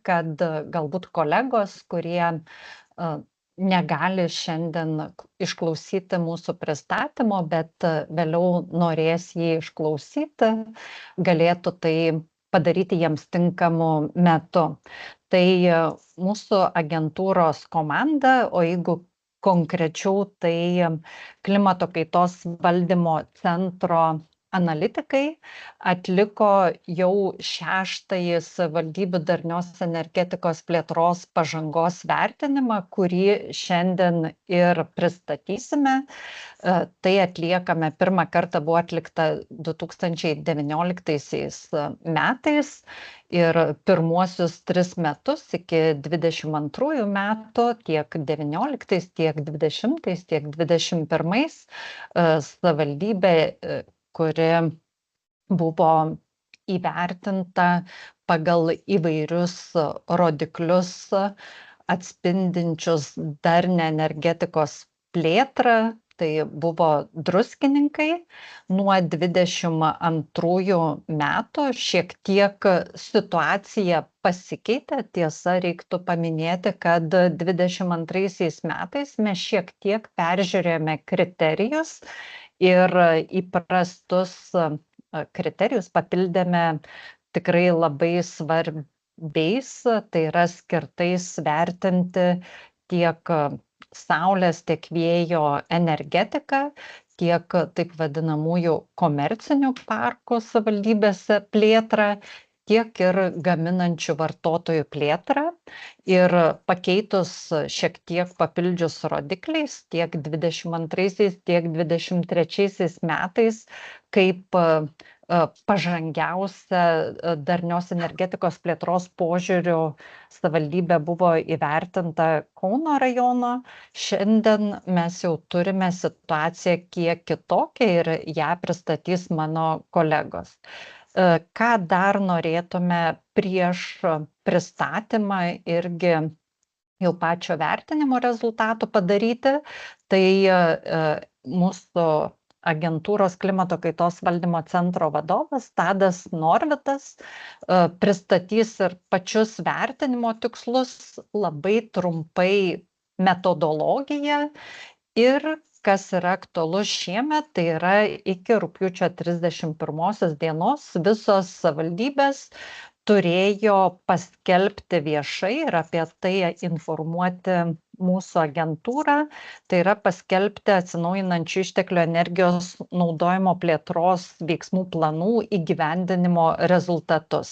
kad galbūt kolegos, kurie negali šiandien išklausyti mūsų pristatymo, bet vėliau norės jį išklausyti, galėtų tai padaryti jiems tinkamu metu. Tai mūsų agentūros komanda, o jeigu konkrečiau, tai klimato kaitos valdymo centro analitikai atliko jau 6-ąjį savivaldybių darnios energetikos plėtros pažangos vertinimą, kurį šiandien ir pristatysime. Tai atliekame, pirmą kartą buvo atlikta 2019 metais ir pirmuosius 3 metus iki 22 metų, tiek 19, tiek 20, tiek 21 savivaldybė, kuri buvo įvertinta pagal įvairius rodiklius atspindinčius darnią energetikos plėtrą, tai buvo Druskininkai. Nuo 22 metų šiek tiek situacija pasikeitė. Tiesa, reiktų paminėti, kad 22 metais mes šiek tiek peržiūrėjome kriterijus ir įprastus kriterijus papildėme tikrai labai svarbiais, tai yra skirtais vertinti tiek saulės, tiek vėjo energetiką, tiek taip vadinamųjų komercinių parkų savivaldybėse plėtrą, tiek ir gaminančių vartotojų plėtrą. Ir pakeitus šiek tiek papildžius rodikliais tiek 22, tiek 23 metais, kaip pažangiausia darnios energetikos plėtros požiūriu savivaldybė buvo įvertinta Kauno rajono. Šiandien mes jau turime situaciją kiek kitokią ir ją pristatys mano kolegos. Ką dar norėtume prieš pristatymą irgi jau pačio vertinimo rezultatų padaryti, tai mūsų agentūros klimato kaitos valdymo centro vadovas Tadas Norvidas pristatys ir pačius vertinimo tikslus, labai trumpai metodologiją ir kas yra aktualu šiemet, tai yra iki rugpjūčio 31 dienos visos savivaldybės turėjo paskelbti viešai ir apie tai informuoti mūsų agentūrą, tai yra paskelbti atsinaujinančių išteklių energijos naudojimo plėtros veiksmų planų įgyvendinimo rezultatus.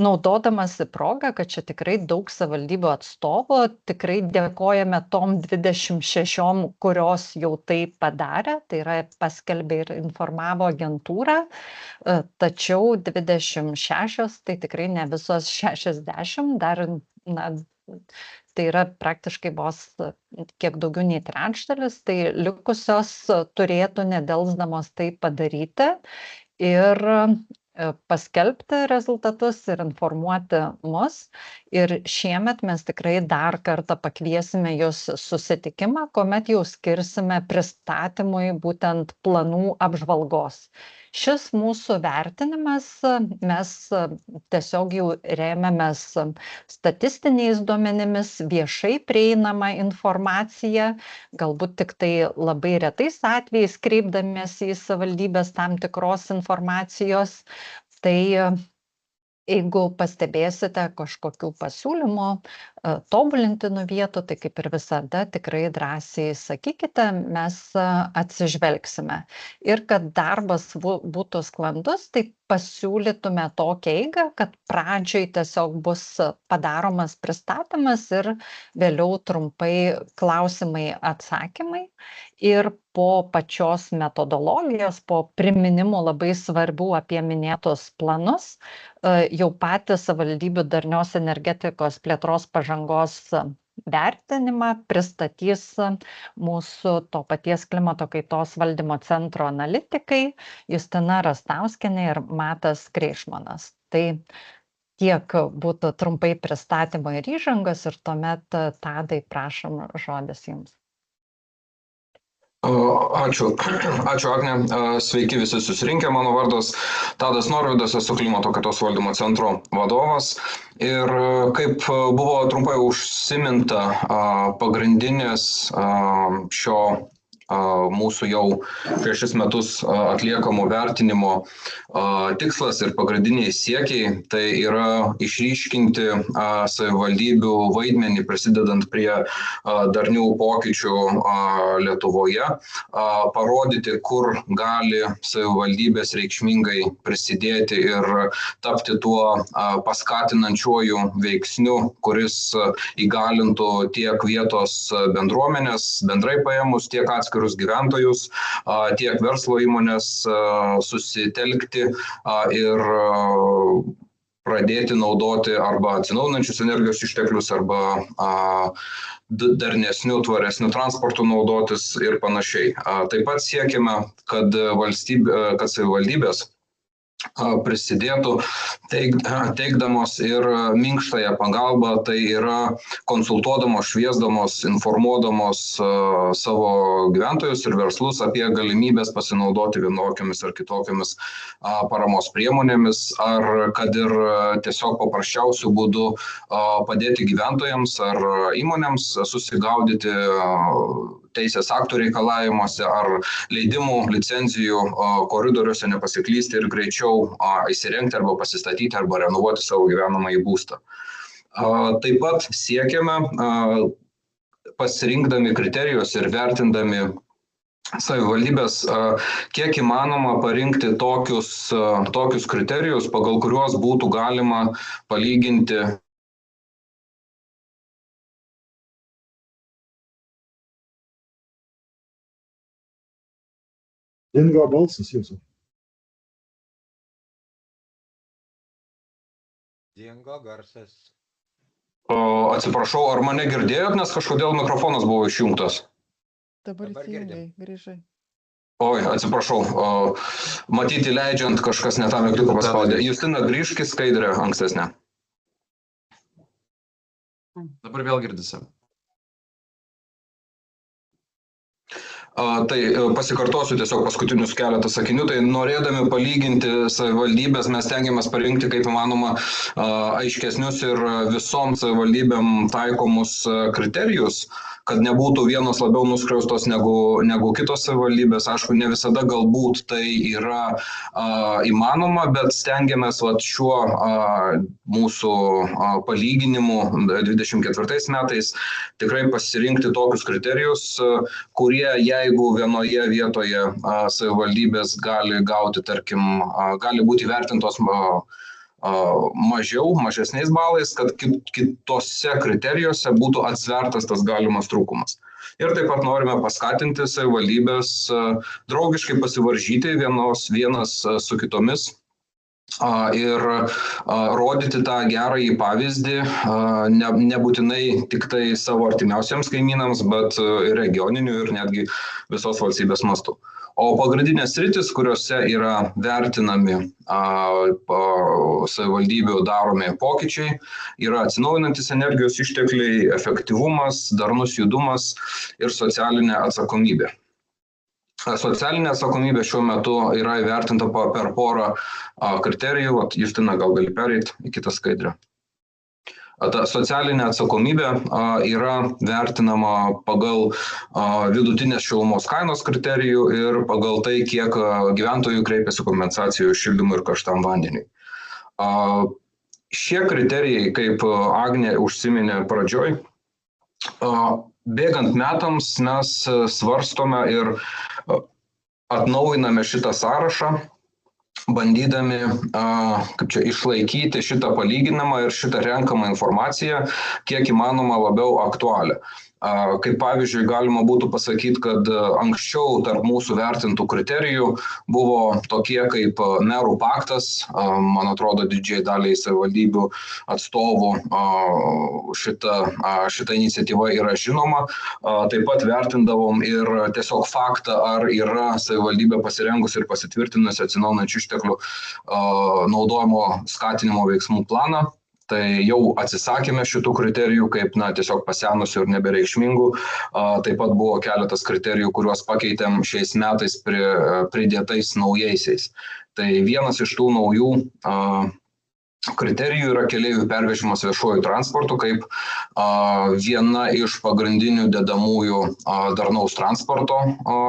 Naudodamasi progą, kad čia tikrai daug savivaldybių atstovų, tikrai dėkojame tom 26, kurios jau tai padarė, tai yra paskelbė ir informavo agentūrą, tačiau 26, tai tikrai ne visos 60, dar, tai yra praktiškai vos kiek daugiau nei trečdalis, tai likusios turėtų nedelsdamos tai padaryti ir paskelbti rezultatus ir informuoti mus. Ir šiemet mes tikrai dar kartą pakviesime jūs susitikimą, kuomet jau skirsime pristatymui būtent planų apžvalgos. Šis mūsų vertinimas, mes tiesiog jau remiamės statistiniais duomenimis, viešai prieinama informacija, galbūt tik tai labai retais atvejais kreipdamiesi į savivaldybės tam tikros informacijos. Tai jeigu pastebėsite kažkokių pasiūlymų, tobulintinų vietų, tai kaip ir visada tikrai drąsiai sakykite, mes atsižvelgsime. Ir kad darbas būtų sklandus, tai pasiūlytume tokią eigą, kad pradžioj tiesiog bus padaromas pristatymas ir vėliau trumpai klausimai, atsakymai. Ir po pačios metodologijos, po priminimo labai svarbių apie minėtus planus, jau patys savivaldybių darnios energetikos plėtros pažangos vertinimą pristatys mūsų to paties klimato kaitos valdymo centro analitikai Justina Rastauskienė ir Matas Kreišmanas. Tai tiek būtų trumpai pristatymo ir įžangos ir tuomet, Tadai, prašom, žodis jums. Ačiū, Agne. Sveiki visi susirinkę. Mano vardas Tadas Norvydas, esu klimato kaitos valdymo centro vadovas. Ir kaip buvo trumpai užsiminta, pagrindinės šio mūsų jau prieš 6 metus atliekamo vertinimo tikslas ir pagrindiniai siekiai tai yra išryškinti savivaldybių vaidmenį prisidedant prie darnių pokyčių Lietuvoje, parodyti, kur gali savivaldybės reikšmingai prisidėti ir tapti tuo paskatinančiuoju veiksniu, kuris įgalintų tiek vietos bendruomenės bendrai paėmus, tiek atskirus gyventojus, tiek verslo įmonės susitelkti ir pradėti naudoti arba atsinaujinančius energijos išteklius, arba darnesnių, tvaresnių transportų naudotis ir panašiai. Taip pat siekime, kad savivaldybės prisidėtų teikdamos ir minkštąją pagalbą, tai yra konsultuodamos, šviesdamos, informuodamos savo gyventojus ir verslus apie galimybės pasinaudoti vienokiamis ar kitokiamis paramos priemonėmis, ar kad ir tiesiog paprasčiausių būdų padėti gyventojams ar įmonėms susigaudyti teisės aktų reikalavimuose ar leidimų, licenzijų koridoriuose nepasiklysti ir greičiau įsirengti arba pasistatyti arba renovuoti savo gyvenamąjį būstą. Taip pat siekiame, pasirinkdami kriterijus ir vertindami savivaldybės, kiek įmanoma parinkti tokius kriterijus, pagal kuriuos būtų galima palyginti Dingo balsas jūsų. Dingo garsas. Atsiprašau, ar mane girdėjot, nes kažkodėl mikrofonas buvo išjungtas? Dabar įsijungai, grįžai. Oi, atsiprašau, matyti leidžiant kažkas ne tą mygtuką paspaudė. Justina, grįžk į skaidrę ankstesnę. Dabar vėl girdisi. Tai pasikartosiu tiesiog paskutinius keletą sakinių. Tai norėdami palyginti savivaldybės, mes stengiamės parinkti kaip įmanoma aiškesnius ir visom savivaldybėm taikomus kriterijus, kad nebūtų vienos labiau nuskriaustos negu kitos savivaldybės. Aišku, ne visada galbūt tai yra įmanoma, bet stengiamės šiuo mūsų palyginimu 24 metais tikrai pasirinkti tokius kriterijus, kurie, jeigu vienoje vietoje savivaldybės gali gauti, tarkim, gali būti vertintos mažesniais balais, kad kitose kriterijuose būtų atsvertas tas galimas trūkumas. Ir taip pat norime paskatinti savivaldybės draugiškai pasivaržyti vienas su kitomis ir rodyti tą gerąjį pavyzdį, nebūtinai tik tai savo artimiausiems kaimynams, bet ir regioninių ir netgi visos valstybės mastu. O pagrindinės sritis, kuriuose yra vertinami savivaldybių daromi pokyčiai, yra atsinaujinantys energijos ištekliai, efektyvumas, darnus judumas ir socialinė atsakomybė. Socialinė atsakomybė šiuo metu yra įvertinta per porą kriterijų. Justina, gal gali pereiti į kitą skaidrę. Ta socialinė atsakomybė yra vertinama pagal vidutinės šilumos kainos kriterijų ir pagal tai, kiek gyventojų kreipiasi kompensacijų šildymui ir karštam vandeniui. Šie kriterijai, kaip Agnė užsiminė pradžioj, bėgant metams mes svarstome ir atnaujiname šitą sąrašą, bandydami išlaikyti šitą palyginimą ir šitą renkamą informaciją kiek įmanoma labiau aktualią. Kaip pavyzdžiui, galima būtų pasakyti, kad anksčiau tarp mūsų vertintų kriterijų buvo tokie kaip merų paktas, man atrodo, didžiai daliai savivaldybių atstovų šita iniciatyva yra žinoma. Taip pat vertindavom ir tiesiog faktą, ar yra savivaldybė pasirengusi ir pasitvirtinusi atsinaujinančių išteklių naudojimo skatinimo veiksmų planą. Tai jau atsisakėme šitų kriterijų kaip tiesiog pasenusių ir nebereikšmingų. Taip pat buvo keletas kriterijų, kuriuos pakeitėm šiais metais pridėtais naujaisiais. Tai vienas iš tų naujų kriterijų yra keleivių pervežimas viešuoju transportu kaip viena iš pagrindinių dedamųjų darnaus transporto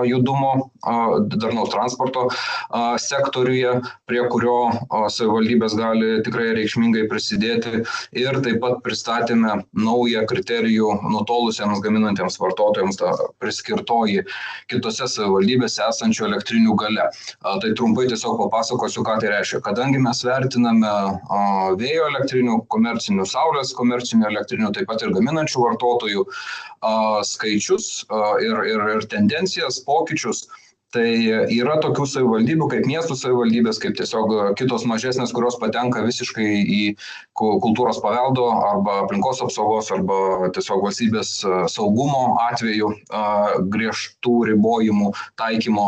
judumo, darnaus transporto sektoriuje, prie kurio savivaldybės gali tikrai reikšmingai prisidėti. Ir taip pat pristatėme naują kriterijų nutolusiems gaminantiems vartotojams, priskirtoji kitose savivaldybėse esančių elektrinių gale. Tai trumpai tiesiog papasakosiu, ką tai reiškia. Kadangi mes vertiname vėjo elektrinių, komercinių saulės, komercinių elektrinių, taip pat ir gaminančių vartotojų skaičius ir tendencijas, pokyčius. Tai yra tokių savivaldybių kaip miestų savivaldybės, kaip tiesiog kitos mažesnės, kurios patenka visiškai į kultūros paveldo arba aplinkos apsaugos arba tiesiog valstybės saugumo atveju griežtų ribojimų taikymo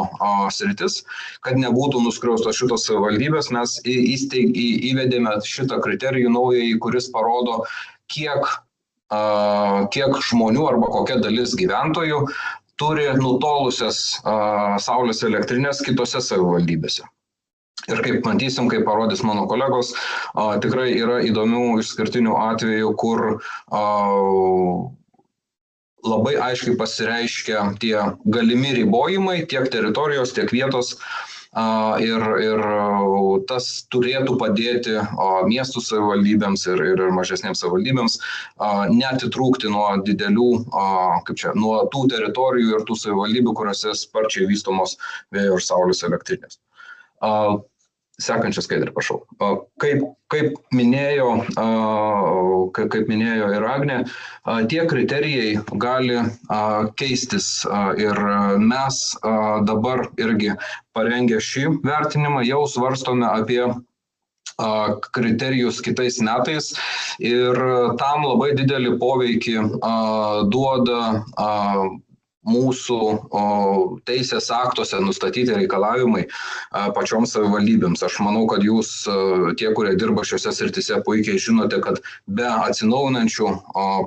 sritis. Kad nebūtų nuskriaustos šitos savivaldybės, mes įvedėme šitą kriterijų naująjį, kuris parodo, kiek žmonių arba kokia dalis gyventojų turi nutolusias saulės elektrinės kitose savivaldybėse. Ir kaip matysim, kaip parodys mano kolegos, tikrai yra įdomių išskirtinių atvejų, kur labai aiškiai pasireiškia tie galimi ribojimai tiek teritorijos, tiek vietos. Ir tas turėtų padėti miestų savivaldybėms ir mažesnėms savivaldybėms neatitrūkti nuo didelių, nuo tų teritorijų ir tų savivaldybių, kuriuose sparčiai vystomos vėjo ir saulės elektrinės. Sekančią skaidrę, prašau. Kaip minėjo ir Agnė, tie kriterijai gali keistis ir mes dabar irgi parengę šį vertinimą jau svarstome apie kriterijus kitais metais ir tam labai didelį poveikį duoda mūsų teisės aktuose nustatyti reikalavimai pačioms savivaldybėms. Aš manau, kad jūs, tie, kurie dirba šiuose srityse, puikiai žinote, kad be atsinaujinančių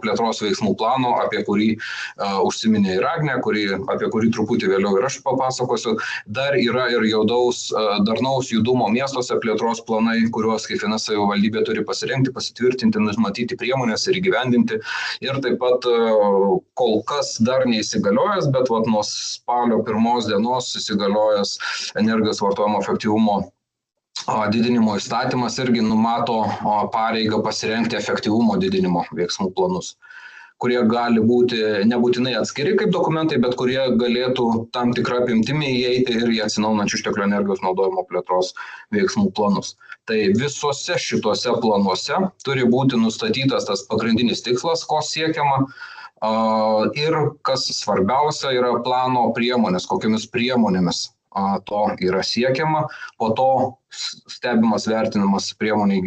plėtros veiksmų plano, apie kurį užsiminė ir Agnė, apie kurį truputį vėliau ir aš papasakosiu, dar yra ir darnaus judumo miestuose plėtros planai, kuriuos kiekviena savivaldybė turi pasirengti, pasitvirtinti, numatyti priemonės ir įgyvendinti. Ir taip pat kol kas dar neįsigalioja, bet nuo spalio 1 dienos įsigaliojęs energijos vartojimo efektyvumo didinimo įstatymas irgi numato pareigą pasirengti efektyvumo didinimo veiksmų planus, kurie gali būti nebūtinai atskiri kaip dokumentai, bet kurie galėtų tam tikrą apimtimi įeiti ir į atsinaujinančių išteklių energijos naudojimo plėtros veiksmų planus. Tai visose šituose planuose turi būti nustatytas tas pagrindinis tikslas, ko siekiama. Ir kas svarbiausia yra plano priemonės, kokiamis priemonėmis to yra siekiama, po to stebimas, vertinamas priemonių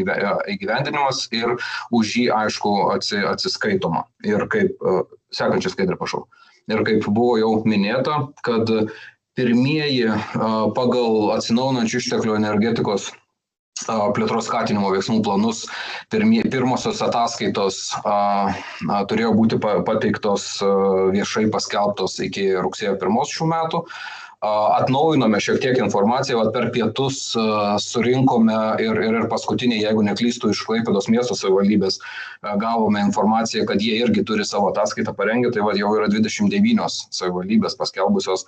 įgyvendinimas ir už jį, aišku, atsiskaitoma. Ir kaip, sekančią skaidrę, prašau. Ir kaip buvo jau minėta, kad pirmieji pagal atsinaujinančių išteklių energetikos plėtros skatinimo veiksmų planus, pirmosios ataskaitos turėjo būti pateiktos viešai paskelbtos iki rugsėjo 1 šių metų. Atnaujinome šiek tiek informaciją, per pietus surinkome ir paskutiniai, jeigu neklystų, iš Klaipėdos miesto savivaldybės gavome informaciją, kad jie irgi turi savo ataskaitą parengę, tai jau yra 29 savivaldybės paskelbusios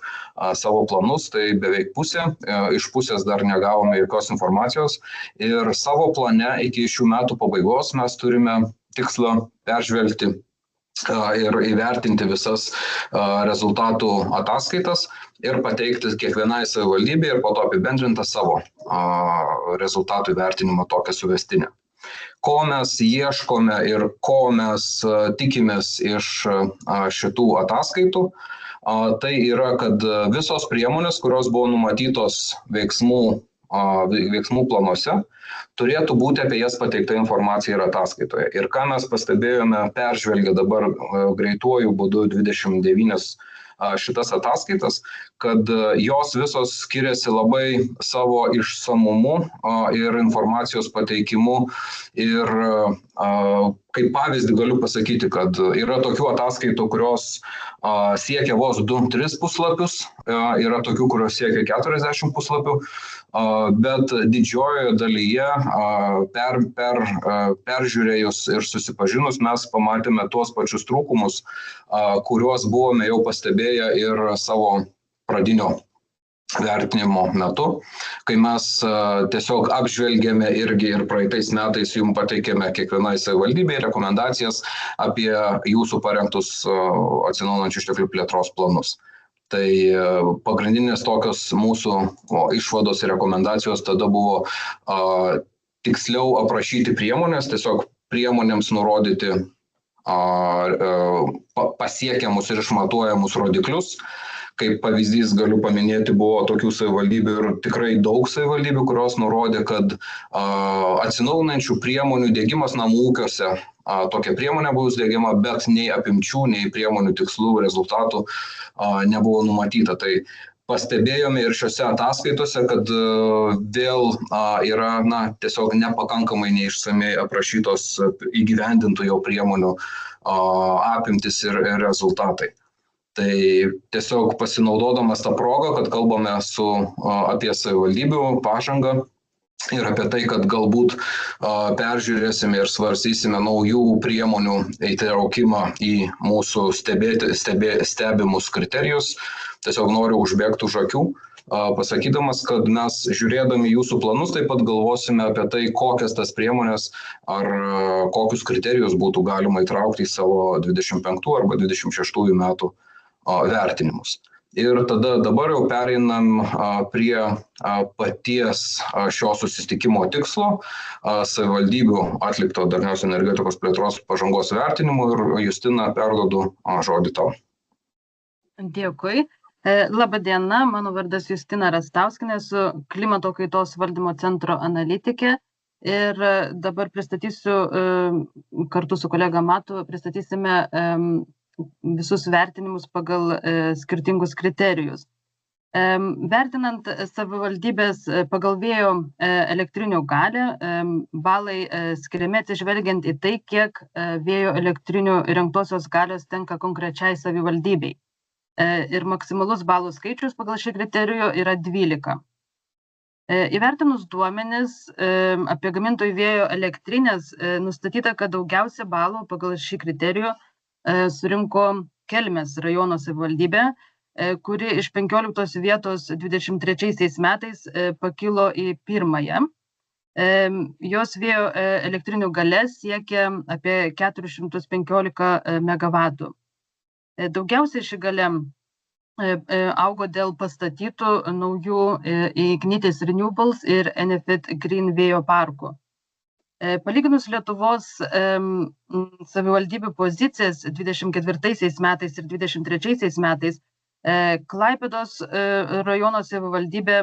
savo planus, tai beveik pusė, iš pusės dar negavome jokios informacijos ir savo plane iki šių metų pabaigos mes turime tikslą peržvelgti ir įvertinti visas rezultatų ataskaitas ir pateikti kiekvienai savivaldybei ir po to apibendrintą savo rezultatų įvertinimo tokią suvestinę. Ko mes ieškome ir ko mes tikimės iš šitų ataskaitų, tai yra, kad visos priemonės, kurios buvo numatytos veiksmų planuose, turėtų būti apie jas pateikta informacija ir ataskaitoje. Ir ką mes pastebėjome, peržvelgę dabar greituoju būdu 29 šitas ataskaitas, kad jos visos skiriasi labai savo išsamumu ir informacijos pateikimu. Ir kaip pavyzdį galiu pasakyti, kad yra tokių ataskaitų, kurios siekia vos 2-3 puslapius, yra tokių, kurios siekia 40 puslapių, bet didžiojoje dalyje peržiūrėjus ir susipažinus mes pamatėme tuos pačius trūkumus, kuriuos buvome jau pastebėję ir savo pradinio vertinimo metu, kai mes tiesiog apžvelgėme irgi ir praeitais metais jums pateikėme kiekvienai savivaldybei rekomendacijas apie jūsų parengtus atsinaujinančių išteklių plėtros planus. Tai pagrindinės tokios mūsų išvados ir rekomendacijos tada buvo tiksliau aprašyti priemonės, tiesiog priemonėms nurodyti pasiekiamus ir išmatuojamus rodiklius. Kaip pavyzdys galiu paminėti, buvo tokių savivaldybių ir tikrai daug savivaldybių, kurios nurodė, kad atsinaujinančių priemonių diegimas namų ūkiuose, tokia priemonė bus diegiama, bet nei apimčių, nei priemonių tikslų, rezultatų nebuvo numatyta. Tai pastebėjome ir šiuose ataskaitose, kad vėl yra tiesiog nepakankamai neišsamiai aprašytos įgyvendintų jau priemonių apimtis ir rezultatai. Tai tiesiog pasinaudodamas tą progą, kad kalbame apie savivaldybių pažangą ir apie tai, kad galbūt peržiūrėsime ir svarstysime naujų priemonių įtraukimą į mūsų stebimus kriterijus. Tiesiog noriu užbėgti už akių, pasakydamas, kad mes žiūrėdami jūsų planus taip pat galvosime apie tai, kokias tas priemonės ar kokius kriterijus būtų galima įtraukti į savo 25 arba 26 metų vertinimus. Ir tada dabar jau pereinam prie paties šio susitikimo tikslo, savivaldybių atlikto darnios energetikos plėtros pažangos vertinimo, ir Justina, perduodu žodį tau. Dėkui. Labą dieną, mano vardas Justina Rastauskienė, esu klimato kaitos valdymo centro analitikė ir dabar pristatysiu, kartu su kolega Matu, pristatysime visus vertinimus pagal skirtingus kriterijus. Vertinant savivaldybės pagal vėjo elektrinių galią, balai skiriami atsižvelgiant į tai, kiek vėjo elektrinių įrengtosios galios tenka konkrečiai savivaldybei. Ir maksimalus balų skaičius pagal šį kriterijų yra 12. Įvertinus duomenis apie gamintojų vėjo elektrinės, nustatyta, kad daugiausia balų pagal šį kriterijų surinko Kelmės rajono savivaldybė, kuri iš 15 vietos 23 metais pakilo į 1. Jos vėjo elektrinių galia siekia apie 415 MW. Daugiausiai ši galia augo dėl pastatytų naujų Ignitis Renewables ir Enefit Green vėjo parkų. Palyginus Lietuvos savivaldybių pozicijas 24 metais ir 23 metais, Klaipėdos rajono savivaldybė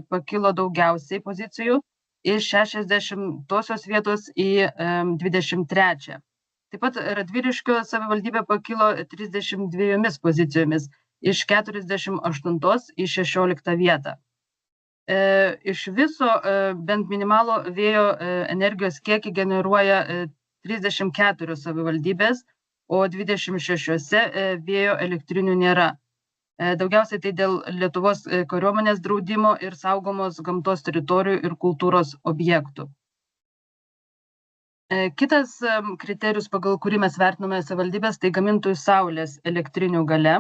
pakilo daugiausiai pozicijų iš 60 vietos į 23. Taip pat Radviliškio savivaldybė pakilo 32 pozicijomis iš 48 į 16 vietą. Iš viso bent minimalų vėjo energijos kiekį generuoja 34 savivaldybės, o 26 vėjo elektrinių nėra. Daugiausiai tai dėl Lietuvos kariuomenės draudimo ir saugomos gamtos teritorijų ir kultūros objektų. Kitas kriterijus, pagal kurį mes vertiname savivaldybės, tai gamintojų saulės elektrinių galia.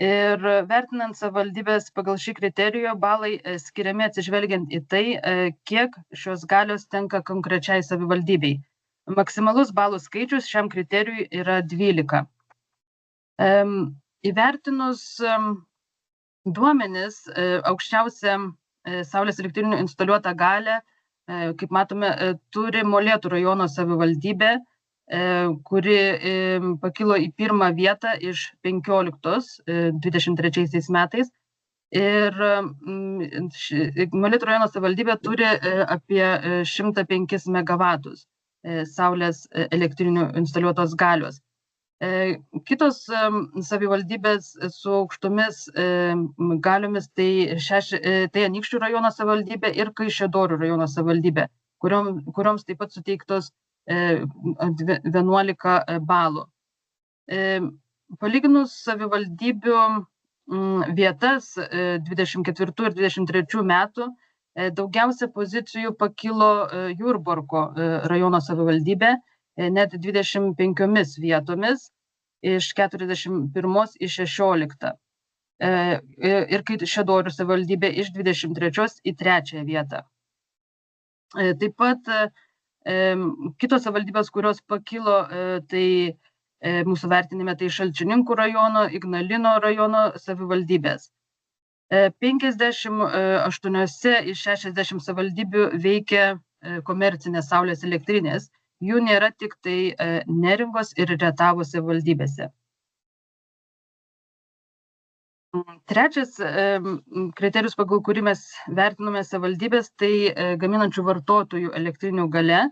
Ir vertinant savivaldybės pagal šį kriterijų, balai skiriami atsižvelgiant į tai, kiek šios galios tenka konkrečiai savivaldybei. Maksimalus balų skaičius šiam kriterijui yra 12. Įvertinus duomenis, aukščiausią saulės elektrinių instaliuotą galią, kaip matome, turi Molėtų rajono savivaldybė, kuri pakilo į 1 vietą iš 15 23 metais. Ir Molėtų rajono savivaldybė turi apie 105 MW saulės elektrinių instaliuotos galios. Kitos savivaldybės su aukštomis galiomis tai Anykščių rajono savivaldybė ir Kaišiadorių rajono savivaldybė, kurioms taip pat suteiktos 11 balų. Palyginus savivaldybių vietas 24 ir 23 metų, daugiausia pozicijų pakilo Jurbarko rajono savivaldybė, net 25 vietomis iš 41 į 16. Ir Kaišiadorių savivaldybė iš 23 į 3 vietą. Taip pat kitos savivaldybės, kurios pakilo, tai mūsų vertinime tai Šalčininkų rajono, Ignalino rajono savivaldybės. 58 iš 60 savivaldybių veikia komercinės saulės elektrinės. Jų nėra tik tai Neringos ir Rietavo savivaldybėse. Trečias kriterijus, pagal kurį mes vertiname savivaldybės, tai gaminančių vartotojų elektrinių galia.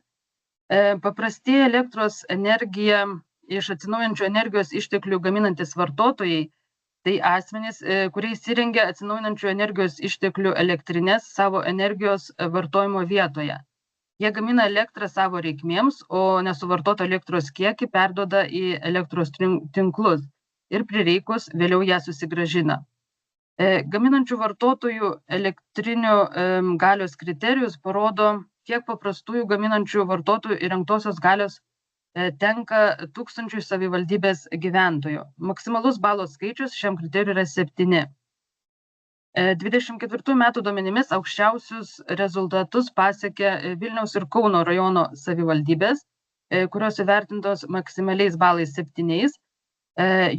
Paprastieji elektros energiją iš atsinaujinančių energijos išteklių gaminantis vartotojai, tai asmenys, kurie įsirengia atsinaujinančių energijos išteklių elektrinės savo energijos vartojimo vietoje. Jie gamina elektrą savo reikmėms, o nesuvartotą elektros kiekį perduoda į elektros tinklus ir prireikus vėliau ją susigrąžina. Gaminančių vartotojų elektrinių galios kriterijus parodo, kiek paprastųjų gaminančių vartotojų įrengtosios galios tenka 1000 savivaldybės gyventojų. Maksimalus balų skaičius šiam kriterijui yra 7. 24 metų duomenimis aukščiausius rezultatus pasiekė Vilniaus ir Kauno rajono savivaldybės, kurios įvertintos maksimaliais balais 7.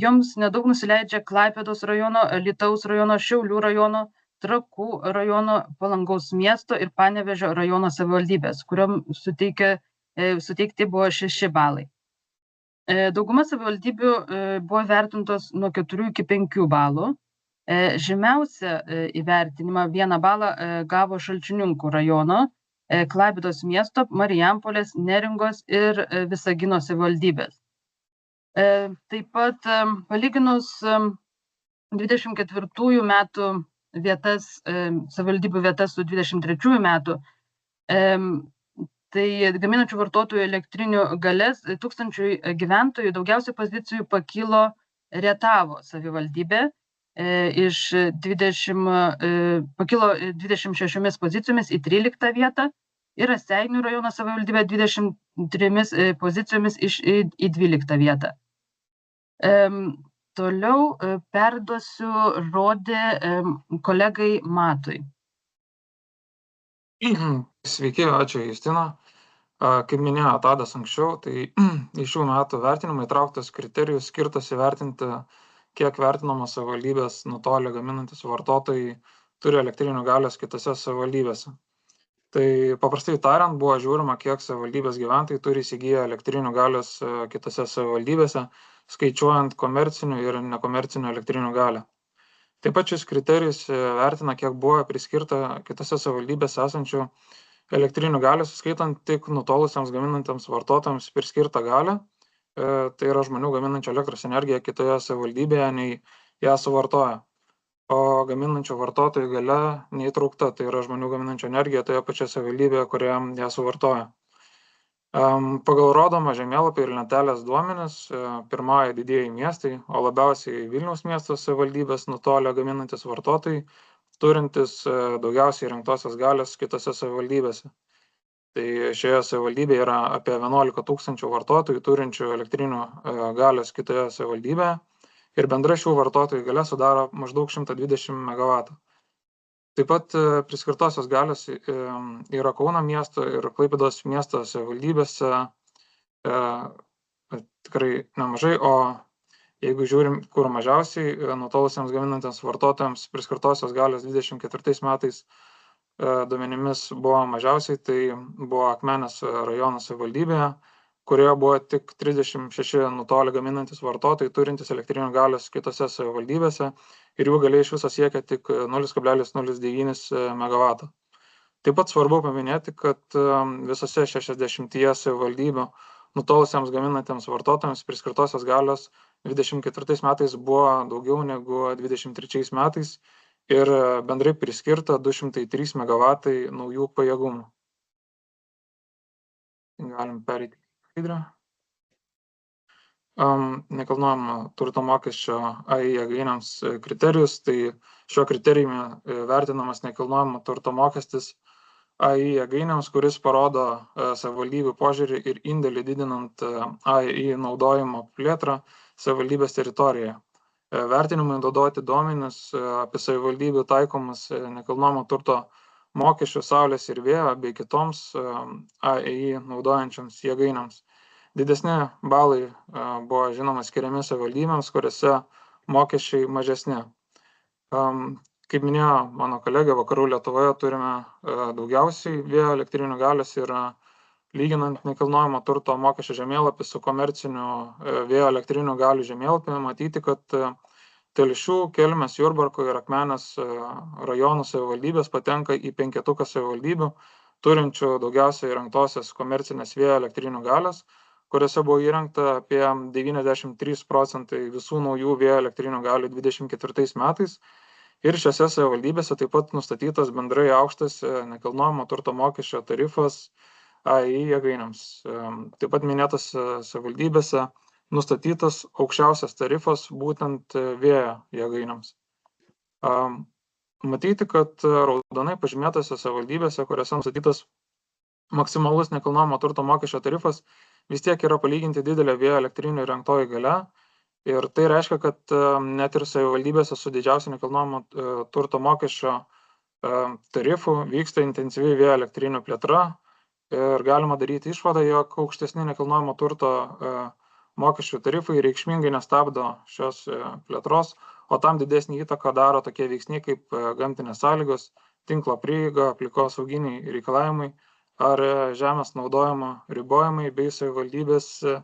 Joms nedaug nusileidžia Klaipėdos rajono, Alytaus rajono, Šiaulių rajono, Trakų rajono, Palangos miesto ir Panevėžio rajono savivaldybės, kuriom suteikti buvo 6 balai. Dauguma savivaldybių buvo įvertintos nuo 4 iki 5 balų. Žemiausią įvertinimą 1 balą gavo Šalčininkų rajono, Klaipėdos miesto, Marijampolės, Neringos ir Visagino savivaldybės. Taip pat palyginus 24 metų vietas, savivaldybių vietas su 23 metų, tai gaminančių vartotojų elektrinių galias 1000 gyventojų daugiausiai pozicijų pakilo Rietavo savivaldybė, pakilo 26 pozicijomis į 13 vietą ir Raseinių rajono savivaldybė 23 pozicijomis į 12 vietą. Toliau perduosiu žodį kolegai Matui. Sveiki, ačiū Justina. Kaip minėjo Tadas anksčiau, tai į šių metų vertinimą įtrauktas kriterijus skirtas įvertinti, kiek vertinamos savivaldybės nutolę gaminantis vartotojai turi elektrinių galios kitose savivaldybėse. Tai paprastai tariant, buvo žiūrima, kiek savivaldybės gyventojai turi įsigiję elektrinių galios kitose savivaldybėse, skaičiuojant komercinių ir nekomercinių elektrinių galią. Taip pat šis kriterijus vertina, kiek buvo priskirta kitose savivaldybėse esančių elektrinių galios, skaitant tik nutolusiems gaminantiems vartotojams priskirtą galią. Tai yra žmonių gaminančių elektros energiją kitoje savivaldybėje, nei ją suvartoja. O gaminančių vartotojų galia neįtraukta, tai yra žmonių gaminančių energiją toje pačioje savivaldybėje, kurioje ją suvartoja. Pagal rodomą žemėlapį ir lentelės duomenis, pirmauja didieji miestai, o labiausiai Vilniaus miesto savivaldybės nutolę gaminantis vartotojai, turintis daugiausiai įrengtosios galios kitose savivaldybėse. Tai šioje savivaldybėje yra apie 11 000 vartotojų turinčių elektrinių galios kitoje savivaldybėje ir bendra šių vartotojų galia sudaro maždaug 120 MW. Taip pat priskirtosios galios yra Kauno miesto ir Klaipėdos miesto savivaldybėse tikrai nemažai, o jeigu žiūrim, kur mažiausiai nutolusiems gaminantiems vartotojams priskirtosios galios 24 metais duomenimis buvo mažiausiai, tai buvo Akmenės rajono savivaldybėje, kurioje buvo tik 36 nutolę gaminantis vartotojai turintys elektrinių galios kitose savivaldybėse ir jų galia iš viso siekia tik 0,09 MW. Taip pat svarbu paminėti, kad visose 60 savivaldybių nutolusiems gaminantiems vartotojams priskirtosios galios 24 metais buvo daugiau negu 23 metais ir bendrai priskirta 203 MW naujų pajėgumų. Galim pereiti į skaidrę. Nekilnojamo turto mokesčio AI jėgainėms kriterijus, tai šiuo kriterijumi vertinamas nekilnojamo turto mokestis AI jėgainėms, kuris parodo savivaldybių požiūrį ir indėlį didinant AI naudojimo plėtrą savivaldybės teritorijoje. Vertinimai naudoti duomenis apie savivaldybių taikomus nekilnojamo turto mokesčių saulės ir vėjo bei kitoms AI naudojančioms jėgainėms. Didesni balai buvo žinoma skiriami savivaldybėms, kuriuose mokesčiai mažesni. Kaip minėjo mano kolegė, Vakarų Lietuvoje turime daugiausiai vėjo elektrinių galios ir lyginant nekilnojamo turto mokesčio žemėlapį su komerciniu vėjo elektrinių galių žemėlapį, matyti, kad Telšių, Kelmės, Jurbarko ir Akmenės rajonų savivaldybės patenka į 5 savivaldybių, turinčių daugiausiai įrengtosios komercinės vėjo elektrinių galios, kuriuose buvo įrengta apie 93% visų naujų vėjo elektrinių galių 24 metais. Ir šiose savivaldybėse taip pat nustatytas bendrai aukštas nekilnojamo turto mokesčio tarifas AI jėgainėms. Taip pat minėtose savivaldybėse nustatytas aukščiausias tarifas būtent vėjo jėgainėms. Matyti, kad raudonai pažymėtose savivaldybėse, kuriuose nustatytas maksimalus nekilnojamo turto mokesčio tarifas, vis tiek yra palyginti didelė vėjo elektrinių įrengtoji galia. Ir tai reiškia, kad net ir savivaldybėse su didžiausiu nekilnojamo turto mokesčio tarifu vyksta intensyvi vėjo elektrinių plėtra ir galima daryti išvadą, jog aukštesni nekilnojamo turto mokesčių tarifai reikšmingai nestabdo šios plėtros, o tam didesnį įtaką daro tokie veiksniai kaip gamtinės sąlygos, tinklo prieiga, aplinkosauginiai reikalavimai ar žemės naudojimo ribojimai bei savivaldybėse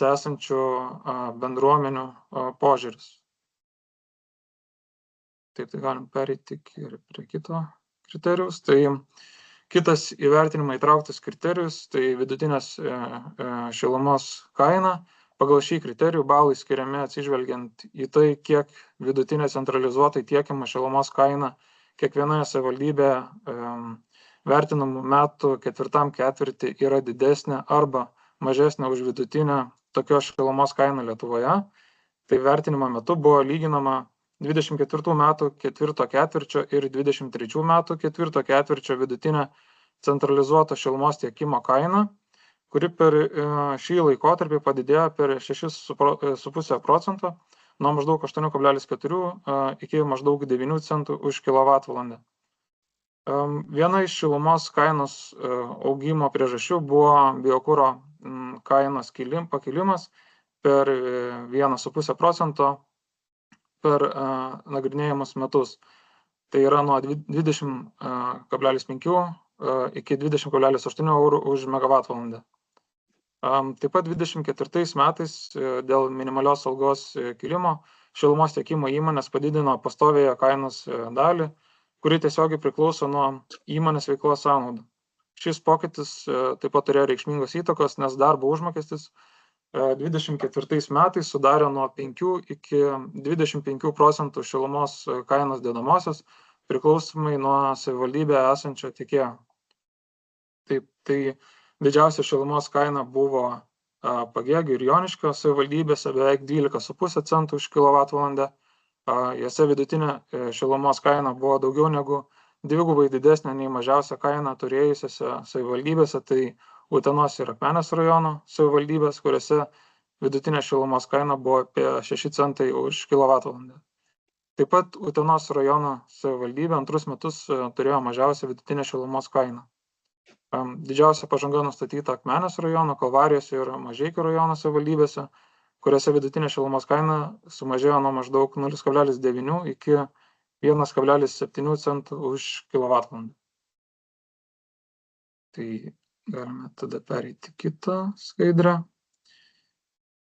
esančių bendruomenių požiūris. Taip, tai galim pereiti prie kito kriterijus. Tai kitas įvertinimą įtrauktas kriterijus, tai vidutinės šilumos kaina. Pagal šį kriterijų balai skiriami atsižvelgiant į tai, kiek vidutinė centralizuotai tiekiama šilumos kaina kiekvienoje savivaldybėje vertinamų metų ketvirtam ketvirtį yra didesnė arba mažesnė už vidutinę tokios šilumos kainą Lietuvoje. Tai vertinimo metu buvo lyginama 24 metų ketvirto ketvirčio ir 23 metų ketvirto ketvirčio vidutinė centralizuota šilumos tiekimo kaina, kuri per šį laikotarpį padidėjo per 6,5% nuo maždaug 8,4 iki maždaug 9 centų už kilovatvalandę. Viena iš šilumos kainos augimo priežasčių buvo biokuro kainos pakilimas per 1,5% per nagrinėjimus metus. Tai yra nuo 20,5 iki 20,8 eurų už megavatvalandę. Taip pat 24 metais dėl minimalios algos kilimo šilumos tiekimo įmonės padidino pastoviąją kainos dalį, kuri tiesiogiai priklauso nuo įmonės veiklos sąnaudų. Šis pokytis taip pat turėjo reikšmingos įtakos, nes darbo užmokestis 24 metais sudarė nuo 5 iki 25% šilumos kainos dedamosios, priklausomai nuo savivaldybėje esančio tiekėjo. Taip, tai didžiausia šilumos kaina buvo Pagėgių ir Joniškio savivaldybėse beveik 12,5 centų už kilovatvalandę. Jose vidutinė šilumos kaina buvo daugiau negu dvigubai didesnė nei mažiausia kaina turėjusiose savivaldybėse, tai Utenos ir Akmenės rajono savivaldybės, kuriuose vidutinė šilumos kaina buvo apie 6 centai už kilovatvalandę. Taip pat Utenos rajono savivaldybė antrus metus turėjo mažiausią vidutinę šilumos kainą. Didžiausia pažanga nustatyta Akmenės rajono, Kalvarijos ir Mažeikių rajono savivaldybėse, kuriuose vidutinė šilumos kaina sumažėjo nuo maždaug 0,9 iki 1,7 centų už kilovatvalandę. Tai galime tada pereiti kitą skaidrę.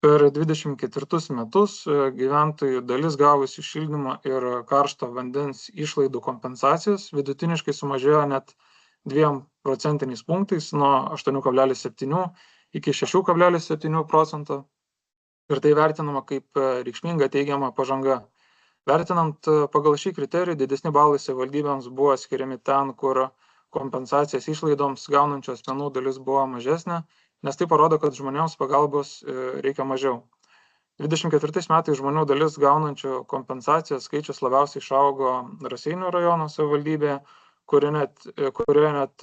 Per 24 metus gyventojų dalis gavusi šildymo ir karšto vandens išlaidų kompensacijas vidutiniškai sumažėjo net 2 procentiniais punktais nuo 8,7 iki 6,7% ir tai vertinama kaip reikšminga teigiama pažanga. Vertinant pagal šį kriterijų, didesni balai savivaldybėms buvo skiriami ten, kur kompensacijas išlaidoms gaunančių asmenų dalis buvo mažesnė, nes tai parodo, kad žmonėms pagalbos reikia mažiau. 24 metais žmonių dalis gaunančių kompensacijas skaičius labiausiai išaugo Raseinių rajono savivaldybėje, kurioje net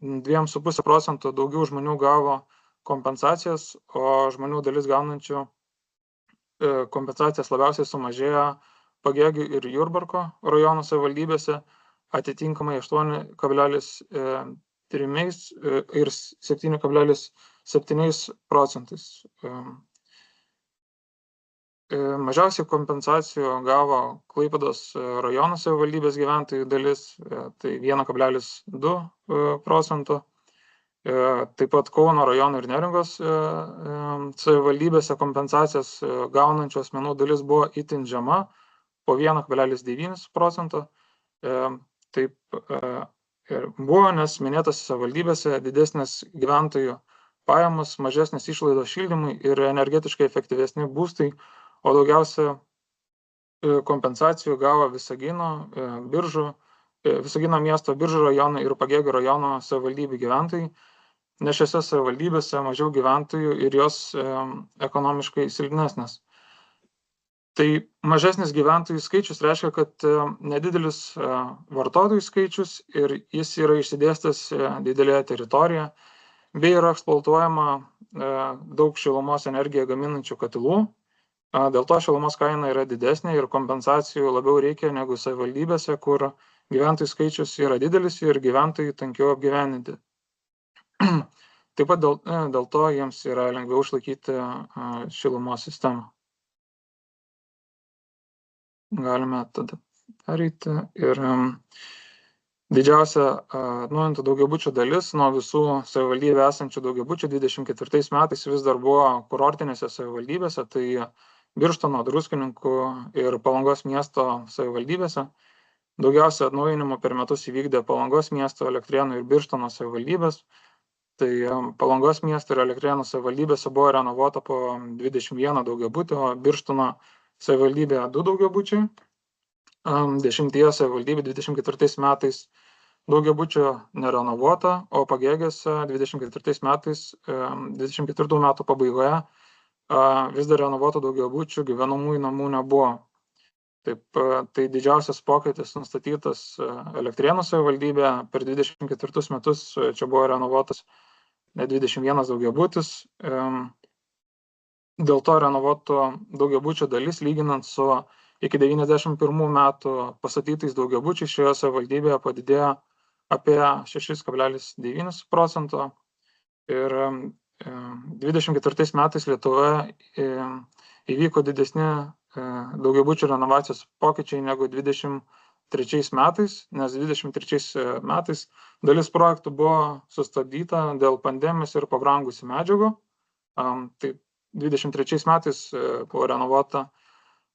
2,5% daugiau žmonių gavo kompensacijas, o žmonių dalis gaunančių kompensacijas labiausiai sumažėjo Pagėgių ir Jurbarko rajono savivaldybėse, atitinkamai 8,3 ir 7,7%. Mažiausiai kompensacijų gavo Klaipėdos rajono savivaldybės gyventojų dalis, tai 1,2%. Taip pat Kauno rajono ir Neringos savivaldybėse kompensacijas gaunančių asmenų dalis buvo itin žema, po 1,9%. Taip buvo, nes minėtose savivaldybėse didesnės gyventojų pajamos, mažesnės išlaidos šildymui ir energetiškai efektyvesni būstai, o daugiausia kompensacijų gavo Visagino miesto Biržų rajono ir Pagėgių rajono savivaldybių gyventojai, nes šiose savivaldybėse mažiau gyventojų ir jos ekonomiškai silpnesnės. Tai mažesnis gyventojų skaičius reiškia, kad nedidelis vartotojų skaičius ir jis yra išsidėstęs didelėje teritorijoje, bei yra eksploatuojama daug šilumos energiją gaminančių katilų. Dėl to šilumos kaina yra didesnė ir kompensacijų labiau reikia negu savivaldybėse, kur gyventojų skaičius yra didelis ir gyventojai tankiau apgyvendinti. Taip pat dėl to jiems yra lengviau išlaikyti šilumos sistemą. Galime tada pereiti ir didžiausia atnaujintų daugiabučių dalis nuo visų savivaldybėje esančių daugiabučių 24 metais vis dar buvo kurortinėse savivaldybėse, tai Birštono, Druskininkų ir Palangos miesto savivaldybėse. Daugiausia atnaujinimų per metus įvykdė Palangos miesto, Elektrėnų ir Birštono savivaldybės. Tai Palangos miesto ir Elektrėnų savivaldybėse buvo renovuota po 21 daugiabutį, o Birštono savivaldybėje 2 daugiabučiai. 10 savivaldybių 24 metais daugiabučio nerenovuota, o Pagėgiuose 24 metais, 24 metų pabaigoje vis dar renovuotų daugiabučių gyvenamųjų namų nebuvo. Taip, tai didžiausias pokytis nustatytas Elektrėnų savivaldybėje. Per 24 metus čia buvo renovuotas 21 daugiabutis. Dėl to renovuotų daugiabučių dalis, lyginant su iki 91 metų pastatytais daugiabučiais, šioje savivaldybėje padidėjo apie 6,9%. Ir 24 metais Lietuvoje įvyko didesni daugiabučių renovacijos pokyčiai negu 23 metais, nes 23 metais dalis projektų buvo sustabdyta dėl pandemijos ir pabrangusių medžiagų. Tai 23 metais buvo renovuota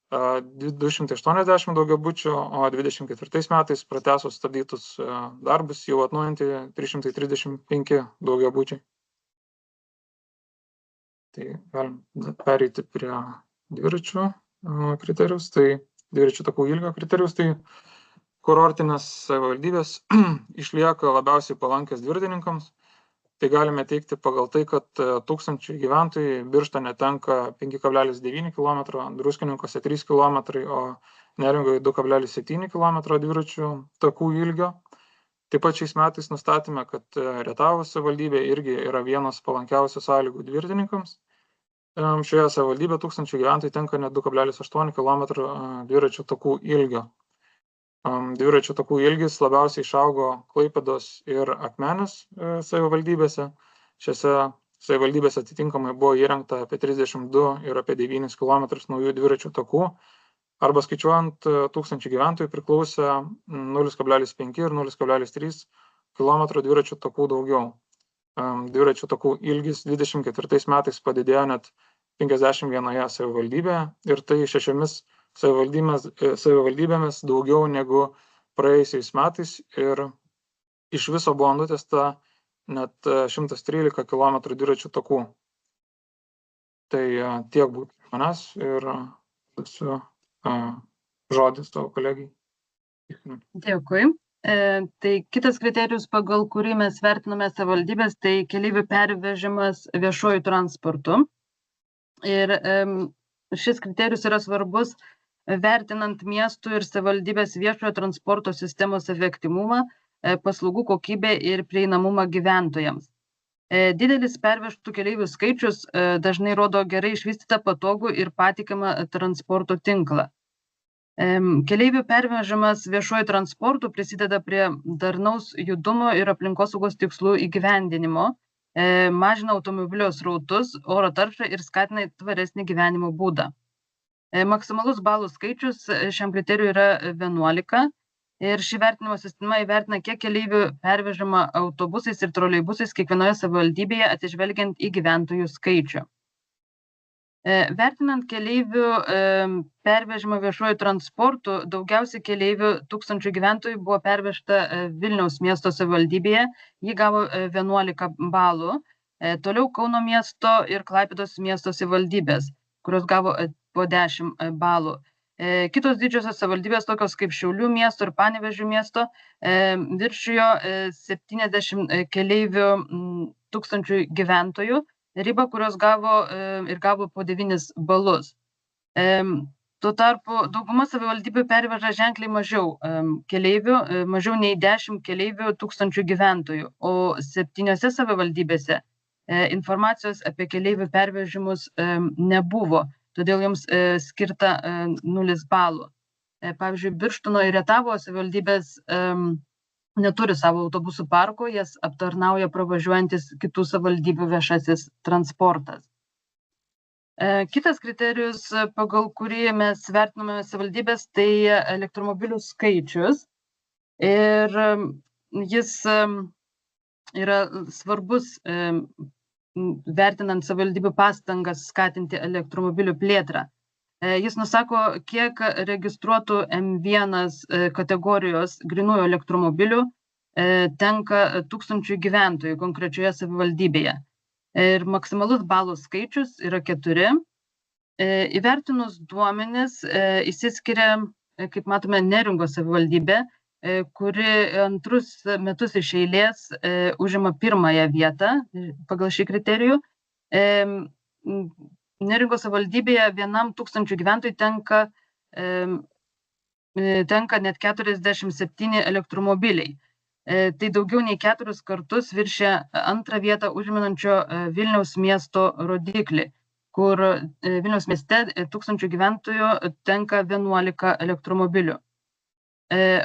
280 daugiabučių, o 24 metais pratęsus stabdytus darbus jau atnaujinti 335 daugiabučiai. Tai galim pereiti prie dviračių kriterijus, tai dviračių takų ilgio kriterijus, tai kurortinės savivaldybės išlieka labiausiai palankios dviratininkams. Tai galime teikti pagal tai, kad 1000 gyventojai Birštone tenka 5,9 km, Druskininkuose 3 km, o Neringoje 2,7 km dviračių takų ilgio. Taip pat šiais metais nustatėme, kad Rietavos savivaldybė irgi yra vienas palankiausių sąlygų dviratininkams. Šioje savivaldybėje 1000 gyventojai tenka net 2,8 km dviračių takų ilgio. Dviračių takų ilgis labiausiai išaugo Klaipėdos ir Akmenės savivaldybėse. Šiose savivaldybėse atitinkamai buvo įrengta apie 32 ir apie 9 km naujų dviračių takų. Arba skaičiuojant 1000 gyventojų priklausė 0,5 ir 0,3 km dviračių takų daugiau. Dviračių takų ilgis 24 metais padidėjo net 51 savivaldybėje ir tai 6 savivaldybėmis daugiau negu praėjusiais metais ir iš viso buvo nutiesta net 113 km dviračių takų. Tai tiek būtų manęs ir žodis tavo kolegijai. Dėkui. Tai kitas kriterijus, pagal kurį mes vertiname savivaldybės, tai keleivių pervežimas viešuoju transportu. Ir šis kriterijus yra svarbus vertinant miestų ir savivaldybės viešojo transporto sistemos efektyvumą, paslaugų kokybę ir prieinamumą gyventojams. Didelis pervežtų keleivių skaičius dažnai rodo gerai išvystytą patogų ir patikimą transporto tinklą. Keleivių pervežimas viešuoju transportu prisideda prie darnaus judumo ir aplinkosaugos tikslų įgyvendinimo, mažina automobilio srautus, oro taršą ir skatina tvaresnį gyvenimo būdą. Maksimalus balų skaičius šiam kriterijui yra 11 ir ši vertinimo sistema įvertina, kiek keleivių pervežama autobusais ir troleibusais kiekvienoje savivaldybėje atsižvelgiant į gyventojų skaičių. Vertinant keleivių pervežimą viešuoju transportu, daugiausiai keleivių 1000 gyventojų buvo pervežta Vilniaus miesto savivaldybėje, ji gavo 11 balų, toliau Kauno miesto ir Klaipėdos miesto savivaldybės, kurios gavo po 10 balų. Kitos didžiosios savivaldybės, tokios kaip Šiaulių miesto ir Panevėžio miesto, viršijo 70 keleivių 1000 gyventojų ribą, kurios gavo po 9 balus. Tuo tarpu dauguma savivaldybių perveža ženkliai mažiau keleivių, mažiau nei 10 keleivių 1000 gyventojų, o 7 savivaldybėse informacijos apie keleivių pervežimus nebuvo, todėl joms skirta 0 balų. Pavyzdžiui, Birštono ir Rietavo savivaldybės neturi savo autobusų parko, jas aptarnauja pravažiuojantis kitų savivaldybių viešasis transportas. Kitas kriterijus, pagal kurį mes vertiname savivaldybės, tai elektromobilių skaičius. Ir jis yra svarbus vertinant savivaldybių pastangas skatinti elektromobilių plėtrą. Jis nusako, kiek registruotų M1 kategorijos grynųjų elektromobilių tenka 1000 gyventojų konkrečioje savivaldybėje. Ir maksimalus balų skaičius yra 4. Įvertinus duomenis išsiskiria, kaip matome, Neringos savivaldybė, kuri antrus metus iš eilės užima 1. vietą pagal šį kriterijų. Neringos savivaldybėje vienam 1000 gyventojų tenka net 47 elektromobiliai. Tai daugiau nei 4 kartus viršė 2. vietą užimančio Vilniaus miesto rodiklį, kur Vilniaus mieste 1000 gyventojų tenka 11 elektromobilių.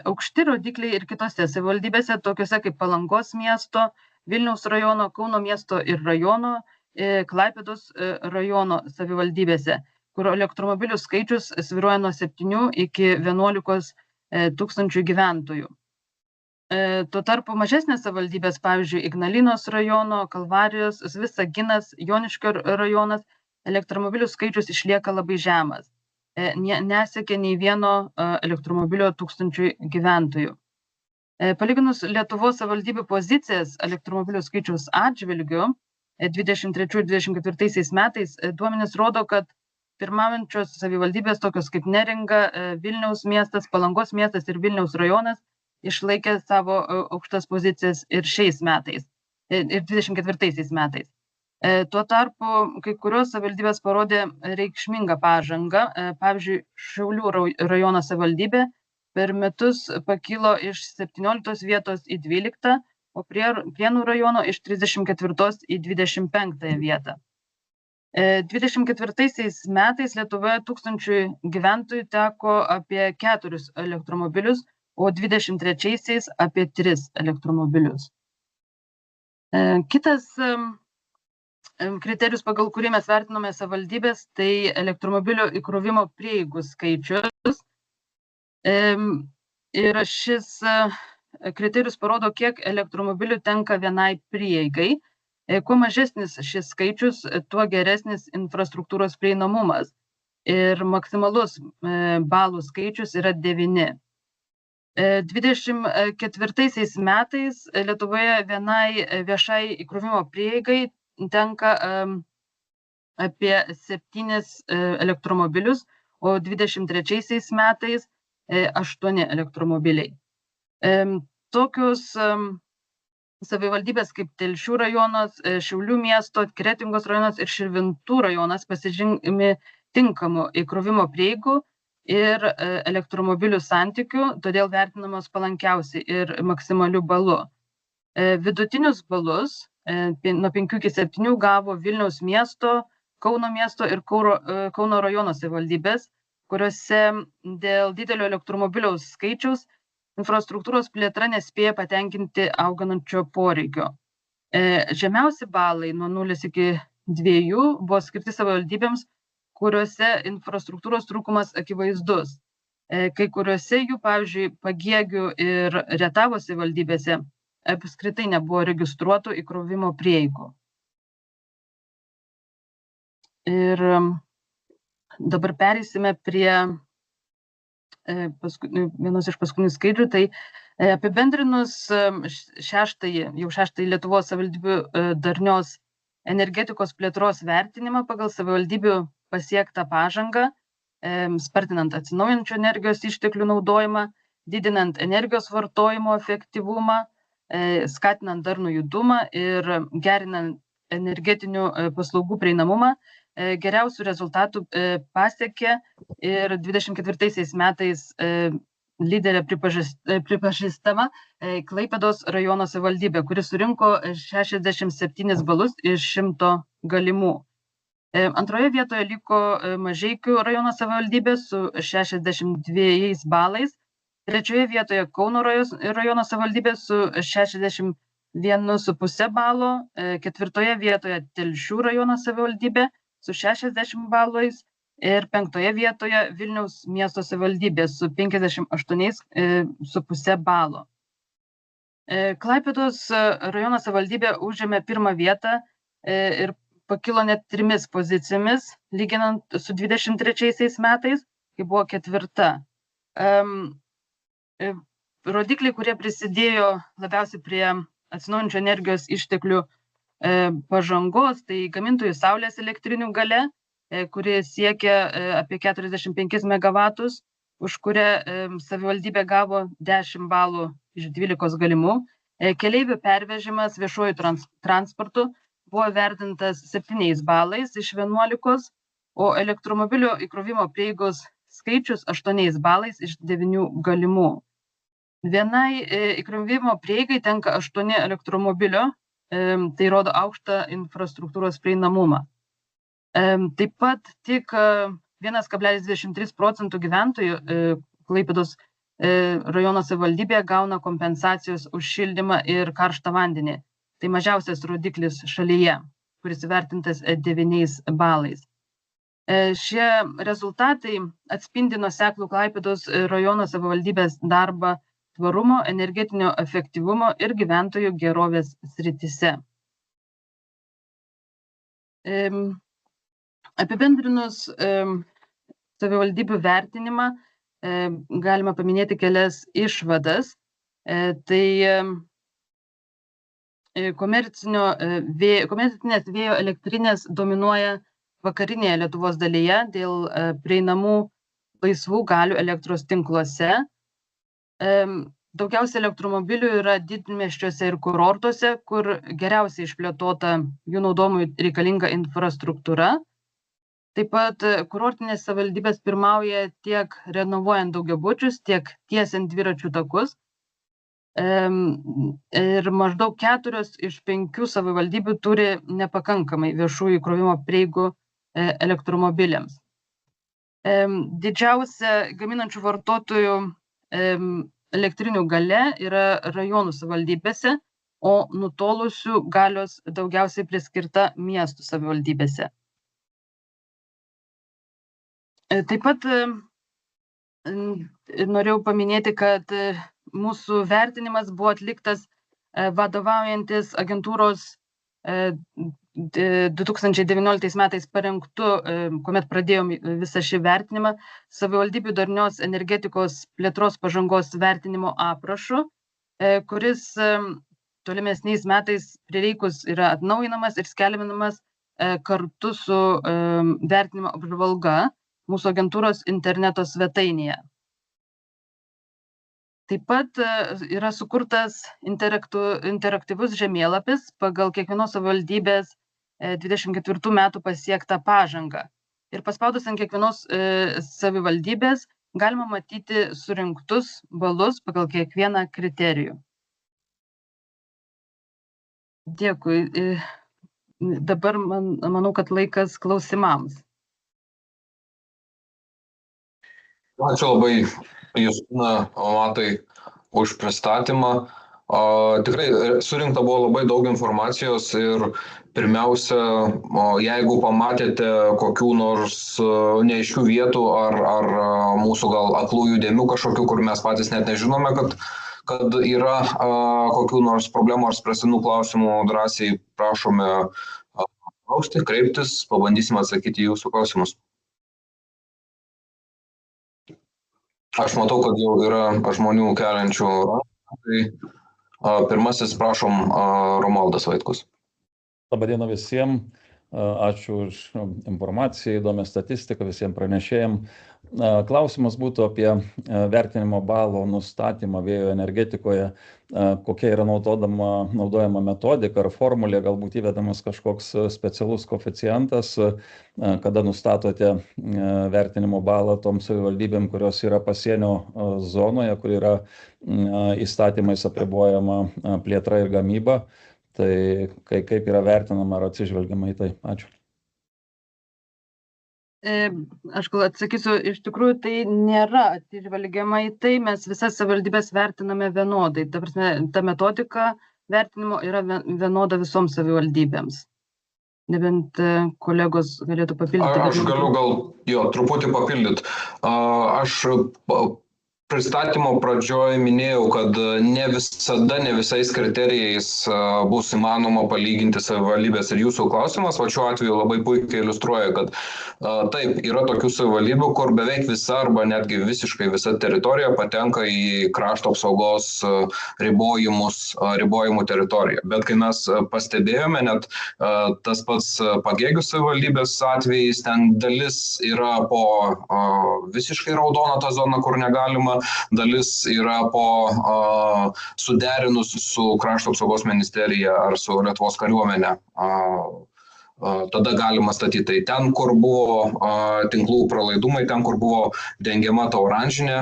Aukšti rodikliai ir kitose savivaldybėse, tokiuose kaip Palangos miesto, Vilniaus rajono, Kauno miesto ir rajono, Klaipėdos rajono savivaldybėse, kur elektromobilių skaičius svyruoja nuo 7 iki 11 tūkstančių gyventojų. Tuo tarpu mažesnės savivaldybės, pavyzdžiui, Ignalinos rajono, Kalvarijos, Visaginas, Joniškio rajonas, elektromobilių skaičius išlieka labai žemas. Nesiekia nei vieno elektromobilio 1000 gyventojų. Palyginus Lietuvos savivaldybių pozicijas elektromobilių skaičiaus atžvilgiu 23-24 metais duomenys rodo, kad pirmaujančios savivaldybės tokios kaip Neringa, Vilniaus miestas, Palangos miestas ir Vilniaus rajonas išlaikė savo aukštas pozicijas ir šiais metais, ir 24 metais. Tuo tarpu kai kurios savivaldybės parodė reikšmingą pažangą. Pavyzdžiui, Šiaulių rajono savivaldybė per metus pakilo iš 17 vietos į 12, o Prienų rajono iš 34 į 25 vietą. 24 metais Lietuvoje 1000 gyventojų teko apie 4 elektromobilius, o 23 apie 3 elektromobilius. Kitas kriterijus, pagal kurį mes vertiname savivaldybės, tai elektromobilio įkrovimo prieigų skaičius. Ir šis kriterijus parodo, kiek elektromobilių tenka vienai prieigai. Kuo mažesnis šis skaičius, tuo geresnis infrastruktūros prieinamumas. Ir maksimalus balų skaičius yra 9. 24 metais Lietuvoje vienai viešai įkrovimo prieigai tenka apie 7 elektromobilius, o 23 metais 8 elektromobiliai. Tokios savivaldybės kaip Telšių rajonas, Šiaulių miesto, Kretingos rajonas ir Širvintų rajonas pasižymi tinkamu įkrovimo prieigų ir elektromobilių santykių, todėl vertinamos palankiausiai ir maksimaliu balu. Vidutinius balus nuo 5 iki 7 gavo Vilniaus miesto, Kauno miesto ir Kauno rajono savivaldybės, kuriuose dėl didelio elektromobilių skaičiaus infrastruktūros plėtra nespėja patenkinti augančio poreikio. Žemiausi balai nuo 0 iki 2 buvo skirti savivaldybėms, kuriuose infrastruktūros trūkumas akivaizdus. Kai kuriuose jų, pavyzdžiui, Pagėgių ir Rietavo savivaldybėse apskritai nebuvo registruotų įkrovimo prieigų. Ir dabar pereisime prie vienos iš paskutinių skaidrių, tai apibendrinus jau šeštąjį Lietuvos savivaldybių darnios energetikos plėtros vertinimą pagal savivaldybių pasiektą pažangą, spartinant atsinaujinančių energijos išteklių naudojimą, didinant energijos vartojimo efektyvumą, skatinant darnų judumą ir gerinant energetinių paslaugų prieinamumą, geriausių rezultatų pasiekė ir 24 metais lyderė pripažįstama Klaipėdos rajono savivaldybė, kuri surinko 67 balus iš 100 galimų. Antroje vietoje liko Mažeikių rajono savivaldybė su 62 balais, trečioje vietoje Kauno rajono savivaldybė su 61,5 balo, ketvirtoje vietoje Telšių rajono savivaldybė su 60 balais ir 5 vietoje Vilniaus miesto savivaldybė su 58,5 balo. Klaipėdos rajono savivaldybė užėmė 1 vietą ir pakilo net 3 pozicijomis, lyginant su 23 metais, kai buvo 4. Rodikliai, kurie prisidėjo labiausiai prie atsinaujinančių energijos išteklių pažangos, tai gamintojų saulės elektrinių galia, kuri siekia apie 45 megavatus, už kurią savivaldybė gavo 10 balų iš 12 galimų. Keleivių pervežimas viešuoju transportu buvo vertintas 7 balais iš 11, o elektromobilio įkrovimo prieigos skaičius 8 balais iš 9 galimų. Vienai įkrovimo prieigai tenka 8 elektromobilio, tai rodo aukštą infrastruktūros prieinamumą. Taip pat tik 1,23% gyventojų Klaipėdos rajono savivaldybėje gauna kompensacijos už šildymą ir karštą vandenį. Tai mažiausias rodiklis šalyje, kuris įvertintas 9 balais. Šie rezultatai atspindi nuoseklų Klaipėdos rajono savivaldybės darbą tvarumo, energetinio efektyvumo ir gyventojų gerovės srityse. Apibendrinus savivaldybių vertinimą, galima paminėti kelias išvadas. Tai komercinės vėjo elektrinės dominuoja vakarinėje Lietuvos dalyje dėl prieinamų laisvų galių elektros tinkluose. Daugiausia elektromobilių yra didmiesčiuose ir kurortuose, kur geriausiai išplėtota jų naudojimui reikalinga infrastruktūra. Taip pat kurortinės savivaldybės pirmauja tiek renovuojant daugiabučius, tiek tiesiant dviračių takus. Ir maždaug 4 iš 5 savivaldybių turi nepakankamai viešųjų įkrovimo prieigų elektromobiliams. Didžiausia gaminančių vartotojų elektrinių galia yra rajonų savivaldybėse, o nutolusių galios daugiausiai priskirta miestų savivaldybėse. Taip pat norėjau paminėti, kad mūsų vertinimas buvo atliktas vadovaujantis agentūros 2019 metais parengtu, kuomet pradėjom visą šį vertinimą, savivaldybių darnios energetikos plėtros pažangos vertinimo aprašu, kuris tolimesniais metais prireikus yra atnaujinamas ir skelbinamas kartu su vertinimo apžvalga mūsų agentūros interneto svetainėje. Taip pat yra sukurtas interaktyvus žemėlapis pagal kiekvienos savivaldybės 24 metų pasiektą pažangą. Ir paspaudus ant kiekvienos savivaldybės galima matyti surinktus balus pagal kiekvieną kriterijų. Dėkui. Dabar manau, kad laikas klausimams. Ačiū labai, Justina, Matai, už pristatymą. Tikrai surinkta buvo labai daug informacijos ir pirmiausia, jeigu pamatėte kokių nors neaiškių vietų ar mūsų gal aklųjų dėmių kažkokių, kur mes patys net nežinome, kad yra kokių nors problemų ar spręstinų klausimų, drąsiai prašome klausti, kreiptis, pabandysime atsakyti į jūsų klausimus. Aš matau, kad jau yra žmonių keliančių. Tai pirmasis, prašom, Romualdas Vaitkus. Labadiena visiems. Ačiū už informaciją, įdomią statistiką visiems pranešėjams. Klausimas būtų apie vertinimo balo nustatymą vėjo energetikoje, kokia yra naudojama metodika ar formulė, galbūt įvedamas kažkoks specialus koeficientas, kada nustatote vertinimo balą toms savivaldybėm, kurios yra pasienio zonoje, kur yra įstatymais apribojama plėtra ir gamyba. Tai kaip yra vertinama ar atsižvelgiama į tai? Ačiū. Aš gal atsakysiu, iš tikrųjų tai nėra atsižvelgiama į tai, mes visas savivaldybės vertiname vienodai. Ta prasme, ta metodika vertinimo yra vienoda visoms savivaldybėms. Nebent kolegos galėtų papildyti. Aš galiu truputį papildyti. Aš pristatymo pradžioje minėjau, kad ne visada, ne visais kriterijais bus įmanoma palyginti savivaldybės ir jūsų klausimas, o šiuo atveju labai puikiai iliustruoja, kad taip, yra tokių savivaldybių, kur beveik visa arba netgi visiškai visa teritorija patenka į krašto apsaugos ribojimų teritoriją. Bet kai mes pastebėjome, net tas pats Pagėgių savivaldybės atvejais, ten dalis yra po visiškai raudona ta zona, kur negalima, dalis yra po suderinus su krašto apsaugos ministerija ar su Lietuvos kariuomenė. Tada galima statyti. Tai ten, kur buvo tinklų pralaidumai, ten, kur buvo dengiama ta oranžinė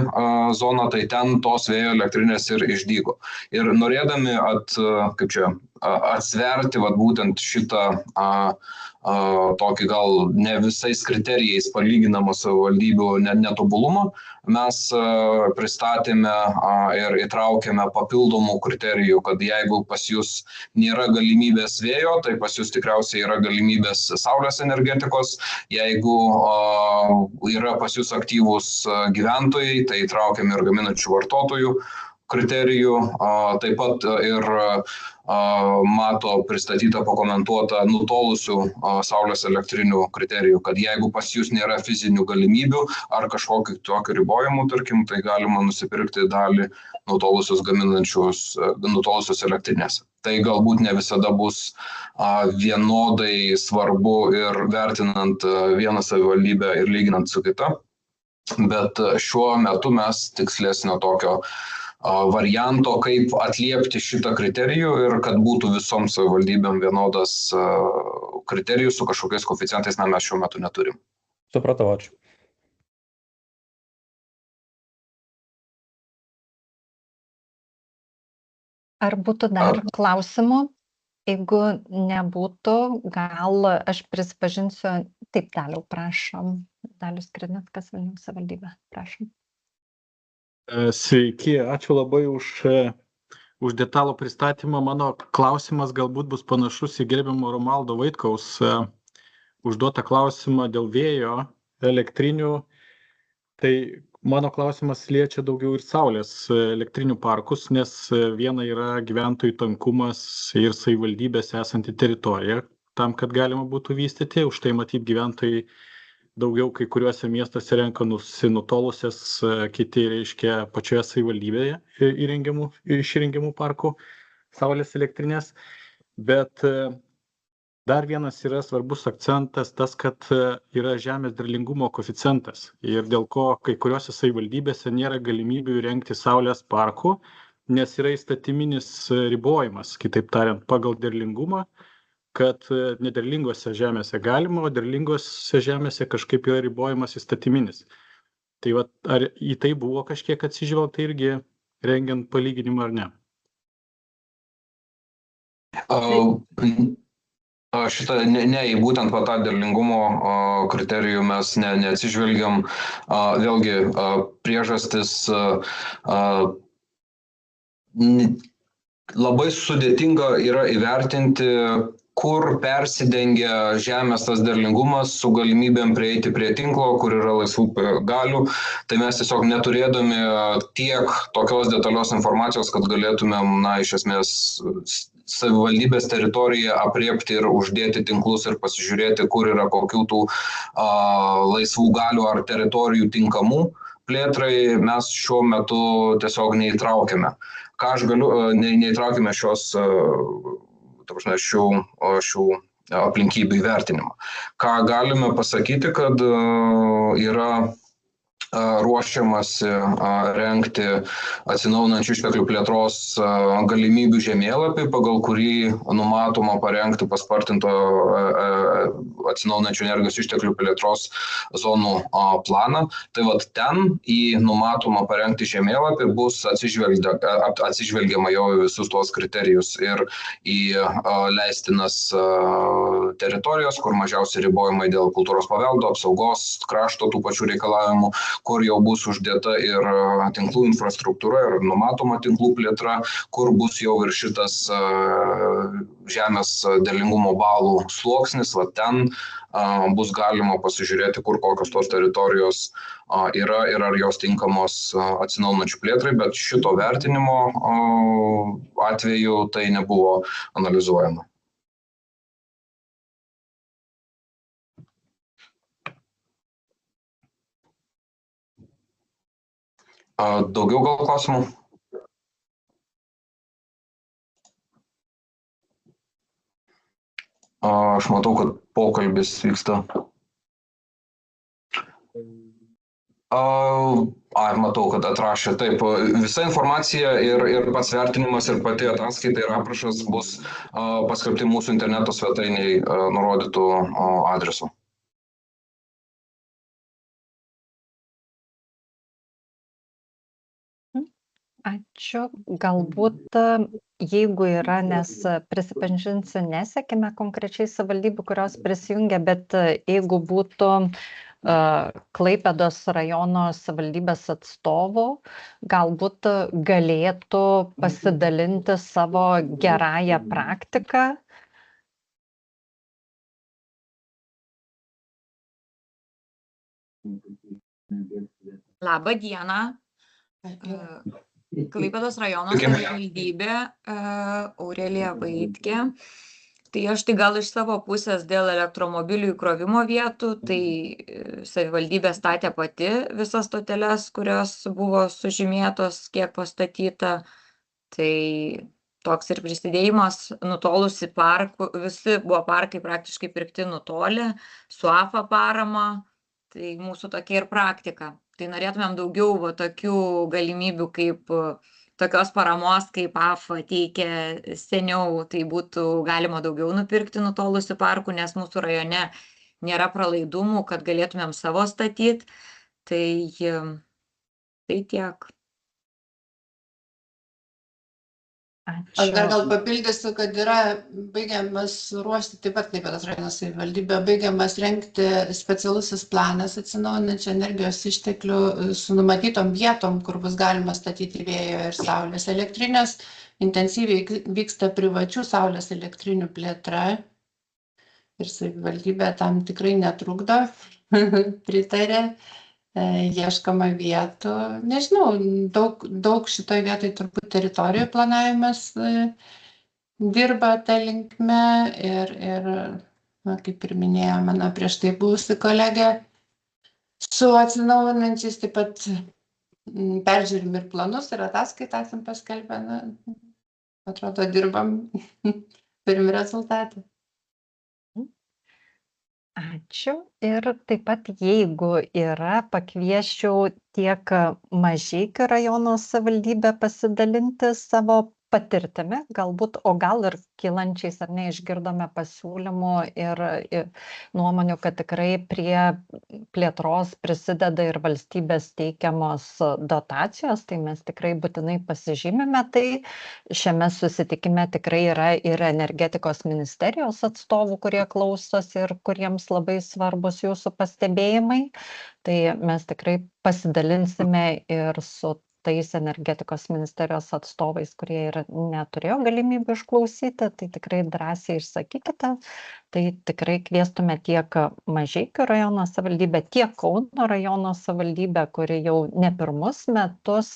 zona, tai ten tos vėjo elektrinės ir išdygo. Ir norėdami atsverti būtent šitą tokį gal ne visais kriterijais palyginamą savivaldybių netobulumą, mes pristatėme ir įtraukėme papildomų kriterijų, kad jeigu pas jūs nėra galimybės vėjo, tai pas jūs tikriausiai yra galimybės saulės energetikos, jeigu yra pas jūs aktyvūs gyventojai, tai įtraukėme ir gaminančių vartotojų kriterijų, taip pat ir Mato pristatyta, pakomentuota nutolusių saulės elektrinių kriterijų, kad jeigu pas jūs nėra fizinių galimybių ar kažkokių tokių ribojimų, tarkim, tai galima nusipirkti dalį nutolusios elektrinės. Tai galbūt ne visada bus vienodai svarbu ir vertinant vieną savivaldybę ir lyginant su kita, bet šiuo metu mes tikslesnio tokio varianto, kaip atliepti šitą kriterijų ir kad būtų visoms savivaldybėm vienodas kriterijus su kažkokiais koeficientais, mes šiuo metu neturim. Supratau, ačiū. Ar būtų dar klausimų? Jeigu nebūtų, gal aš prisipažinsiu, taip, Daliau, prašom. Dalius Krineckas, Vilniaus savivaldybė, prašom. Sveiki, ačiū labai už detalų pristatymą. Mano klausimas galbūt bus panašus į gerbiamo Romualdo Vaitkaus užduotą klausimą dėl vėjo elektrinių. Tai mano klausimas liečia daugiau ir saulės elektrinių parkus, nes viena yra gyventojų tankumas ir savivaldybės esanti teritorija, tam, kad galima būtų vystyti. Už tai matyt gyventojai daugiau kai kuriuose miestuose renka nutolusias, kiti reiškia pačioje savivaldybėje išrengiamų parkų saulės elektrinės. Bet dar vienas yra svarbus akcentas tas, kad yra žemės derlingumo koeficientas ir dėl ko kai kuriuose savivaldybėse nėra galimybių įrengti saulės parkų, nes yra įstatyminis ribojimas, kitaip tariant, pagal derlingumą, kad nederlingose žemėse galima, o derlingose žemėse kažkaip yra ribojimas įstatyminis. Tai va, ar į tai buvo kažkiek atsižvelgta irgi rengiant palyginimą ar ne? Šitą ne į būtent tą derlingumo kriterijų mes neatsižvelgiam. Vėlgi priežastis labai sudėtinga yra įvertinti, kur persidengia žemės tas derlingumas su galimybėm prieiti prie tinklo, kur yra laisvų galių. Tai mes tiesiog neturėdami tiek tokios detalios informacijos, kad galėtumėm, iš esmės, savivaldybės teritoriją apriepti ir uždėti tinklus ir pasižiūrėti, kur yra kokių tų laisvų galių ar teritorijų tinkamų plėtrai, mes šiuo metu tiesiog neįtraukėme. Ką aš galiu, neįtraukėme šių aplinkybių įvertinimą. Ką galime pasakyti, kad yra ruošiamasi rengti atsinaujinančių išteklių plėtros galimybių žemėlapį, pagal kurį numatoma parengti paspartinto atsinaujinančių energijos išteklių plėtros zonų planą. Tai vat ten į numatomą parengti žemėlapį bus atsižvelgiama jau visus tuos kriterijus ir į leistinas teritorijos, kur mažiausiai ribojimai dėl kultūros paveldo, apsaugos, krašto tų pačių reikalavimų, kur jau bus uždėta ir tinklų infrastruktūra ir numatoma tinklų plėtra, kur bus jau ir šitas žemės derlingumo balų sluoksnis, va ten bus galima pasižiūrėti, kur kokios tos teritorijos yra ir ar jos tinkamos atsinaujinančių plėtrai, bet šito vertinimo atveju tai nebuvo analizuojama. Daugiau gal klausimų? Aš matau, kad pokalbis vyksta. Matau, kad atrašė. Taip, visa informacija ir pats vertinimas ir pati ataskaita ir aprašas bus paskelbti mūsų interneto svetainiai nurodytų adresu. Ačiū. Galbūt, jeigu yra, nes prisipažinsiu, nesekime konkrečiai savivaldybių, kurios prisijungia, bet jeigu būtų Klaipėdos rajono savivaldybės atstovų, galbūt galėtų pasidalinti savo gerąją praktiką. Labą dieną. Klaipėdos rajono savivaldybė, Aurelija Vaitkė. Tai aš tai gal iš savo pusės dėl elektromobilių įkrovimo vietų, tai savivaldybė statė pati visas stoteles, kurios buvo sužymėtos, kiek pastatyta. Tai toks ir prisidėjimas nutolusi parkų, visi buvo parkai praktiškai pirkti nutolę, su AFA parama, tai mūsų tokia ir praktika. Tai norėtumėm daugiau tokių galimybių kaip tokios paramos, kaip AFA teikia seniau, tai būtų galima daugiau nupirkti nutolusių parkų, nes mūsų rajone nėra pralaidumų, kad galėtumėm savo statyti. Tai tiek. Ačiū. Aš dar gal papildysiu, kad yra baigiamas ruošti, taip pat Klaipėdos rajono savivaldybė, baigiamas rengti specialusis planas atsinaujinančių energijos išteklių su numatytom vietom, kur bus galima statyti vėjo ir saulės elektrinės. Intensyviai vyksta privačių saulės elektrinių plėtra ir savivaldybė tam tikrai netrukdo, pritarė. Ieškama vietų, nežinau, daug šitoj vietoj turbūt teritorijų planavimas dirba ta linkme ir na, kaip ir minėjo mano prieš tai buvusi kolegė, su atsinaujinančiais taip pat peržiūrim ir planus, ir ataskaitą esam paskelbę, na, atrodo, dirbam, turim rezultatą. Ačiū. Ir taip pat, jeigu yra, pakviesčiau tiek Mažeikių rajono savivaldybę pasidalinti savo patirtimi, galbūt, o gal ir kylančiais, ar ne, išgirdome pasiūlymų ir nuomonių, kad tikrai prie plėtros prisideda ir valstybės teikiamos dotacijos, tai mes tikrai būtinai pasižymime. Tai šiame susitikime tikrai yra ir energetikos ministerijos atstovų, kurie klausosi ir kuriems labai svarbus jūsų pastebėjimai. Tai mes tikrai pasidalinsime ir su tais energetikos ministerijos atstovais, kurie ir neturėjo galimybių išklausyti, tai tikrai drąsiai išsakykite. Tai tikrai kviestume tiek Mažeikių rajono savivaldybę, tiek Kauno rajono savivaldybę, kuri jau ne pirmus metus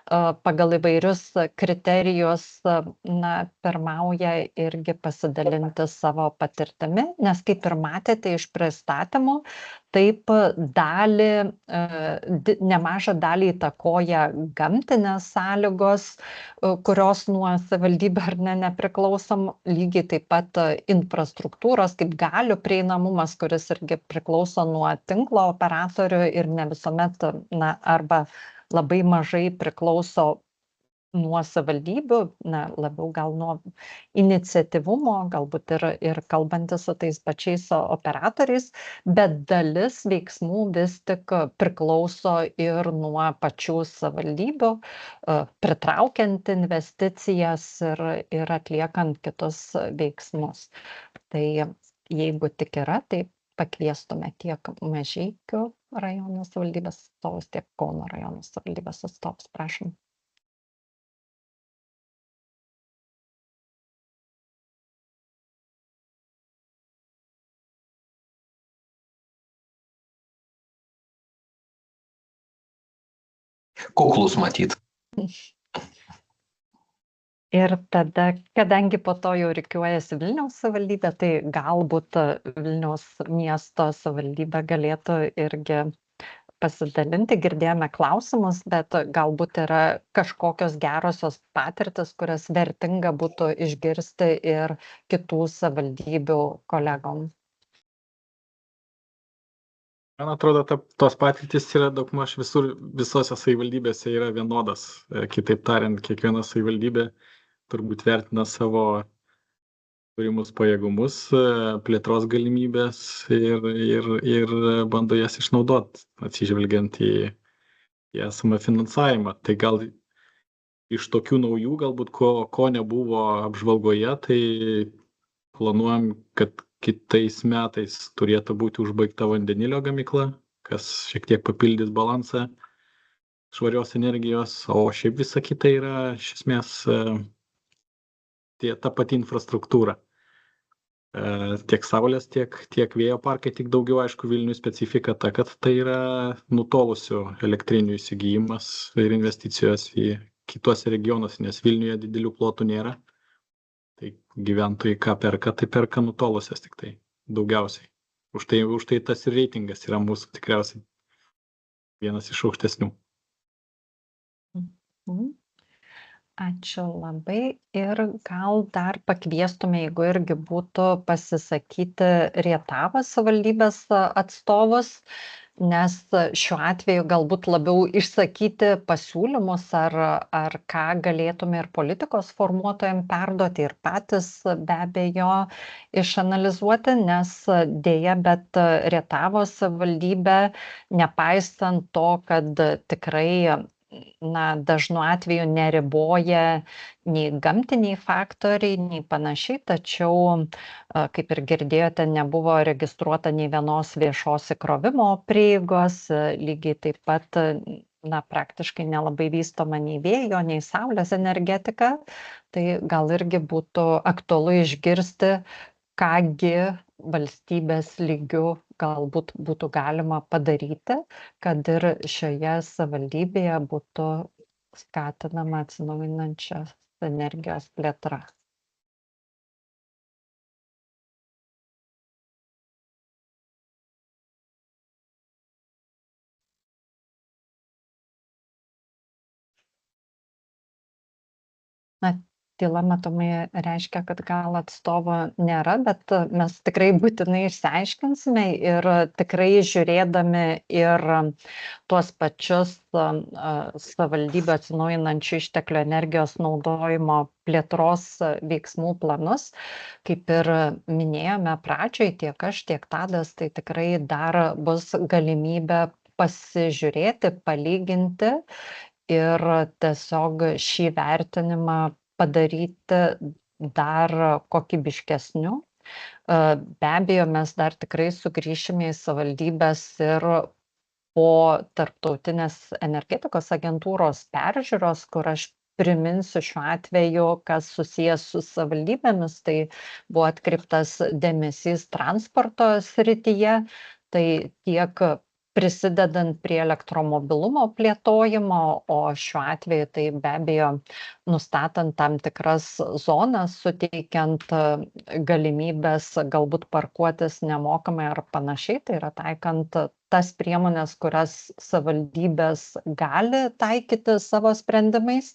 pagal įvairius kriterijus pirmauja irgi pasidalinti savo patirtimi, nes kaip ir matėte iš pristatymų, taip nemažą dalį įtakoja gamtinės sąlygos, kurios nuo savivaldybių ar ne nepriklausom, lygiai taip pat infrastruktūros kaip galių prieinamumas, kuris irgi priklauso nuo tinklo operatorių ir ne visuomet, arba labai mažai priklauso nuo savivaldybių, labiau gal nuo iniciatyvumo, galbūt ir kalbantis su tais pačiais operatoriais, bet dalis veiksmų vis tik priklauso ir nuo pačių savivaldybių, pritraukiant investicijas ir atliekant kitus veiksmus. Tai jeigu tik yra, tai pakviestume tiek Mažeikių rajono savivaldybės atstovus, tiek Kauno rajono savivaldybės atstovus. Prašom. Kuklus matyt. Ir tada, kadangi po to jau rikiuojasi Vilniaus savivaldybė, tai galbūt Vilniaus miesto savivaldybė galėtų irgi pasidalinti. Girdėjome klausimus, bet galbūt yra kažkokios gerosios patirtis, kurias vertinga būtų išgirsti ir kitų savivaldybių kolegom. Man atrodo, tos patirtis yra daugmaž visose savivaldybėse yra vienodas. Kitaip tariant, kiekviena savivaldybė turbūt vertina savo turimus pajėgumus, plėtros galimybės ir bando jas išnaudoti, atsižvelgiant į esamą finansavimą. Tai gal iš tokių naujų, galbūt ko nebuvo apžvalgoje, tai planuojam, kad kitais metais turėtų būti užbaigta vandenilio gamykla, kas šiek tiek papildys balansą švarios energijos, o šiaip visa kita yra iš esmės ta pati infrastruktūra. Tiek saulės, tiek vėjo parkai, tik daugiau, aišku, Vilniui specifika ta, kad tai yra nutolusių elektrinių įsigijimas ir investicijos į kituose regionuose, nes Vilniuje didelių plotų nėra. Tai gyventojai ką perka, tai perka nutolusias tik tai daugiausiai. Už tai tas ir reitingas yra mūsų tikriausiai vienas iš aukštesnių. Ačiū labai. Ir gal dar pakviestume, jeigu irgi būtų pasisakyti Rietavos savivaldybės atstovus, nes šiuo atveju galbūt labiau išsakyti pasiūlymus ar ką galėtume ir politikos formuotojams perduoti ir patys be abejo išanalizuoti, nes dėja, bet Rietavos savivaldybė, nepaisant to, kad tikrai dažnu atveju neriboja nei gamtiniai faktoriai, nei panašiai, tačiau, kaip ir girdėjote, nebuvo registruota nei vienos viešos įkrovimo prieigos, lygiai taip pat praktiškai nelabai vystoma nei vėjo, nei saulės energetika, tai gal irgi būtų aktualu išgirsti, kągi valstybės lygiu galbūt būtų galima padaryti, kad ir šioje savivaldybėje būtų skatinama atsinaujinančios energijos plėtra. tyla matomai reiškia, kad gal atstovo nėra, bet mes tikrai būtinai išsiaiškinsime ir tikrai žiūrėdami ir tuos pačius savivaldybių atsinaujinančių išteklių energijos naudojimo plėtros veiksmų planus, kaip ir minėjome pradžioj, tiek aš, tiek Tadas, tai tikrai dar bus galimybė pasižiūrėti, palyginti ir tiesiog šį vertinimą padaryti dar kokybiškesniu. Be abejo, mes dar tikrai sugrįšime į savivaldybės ir po tarptautinės energetikos agentūros peržiūros, kur aš priminsiu šiuo atveju, kas susijęs su savivaldybėmis, tai buvo atkreiptas dėmesys transporto srityje, tai tiek prisidedant prie elektromobilumo plėtojimo, o šiuo atveju tai be abejo nustatant tam tikras zonas, suteikiant galimybės galbūt parkuotis nemokamai ar panašiai, tai yra taikant tas priemonės, kurias savivaldybės gali taikyti savo sprendimais.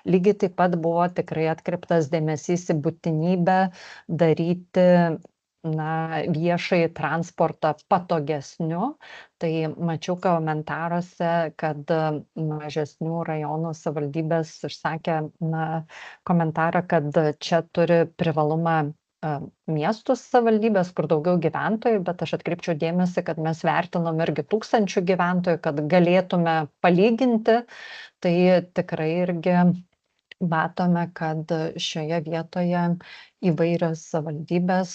Lygiai taip pat buvo tikrai atkreiptas dėmesys į būtinybę daryti viešąjį transportą patogesniu. Tai mačiau komentaruose, kad mažesnių rajonų savivaldybės išsakė komentarą, kad čia turi privalumą miestų savivaldybės, kur daugiau gyventojų, bet aš atkreipčiau dėmesį, kad mes vertinom irgi 1000 gyventojų, kad galėtume palyginti. Tai tikrai irgi matome, kad šioje vietoje įvairios savivaldybės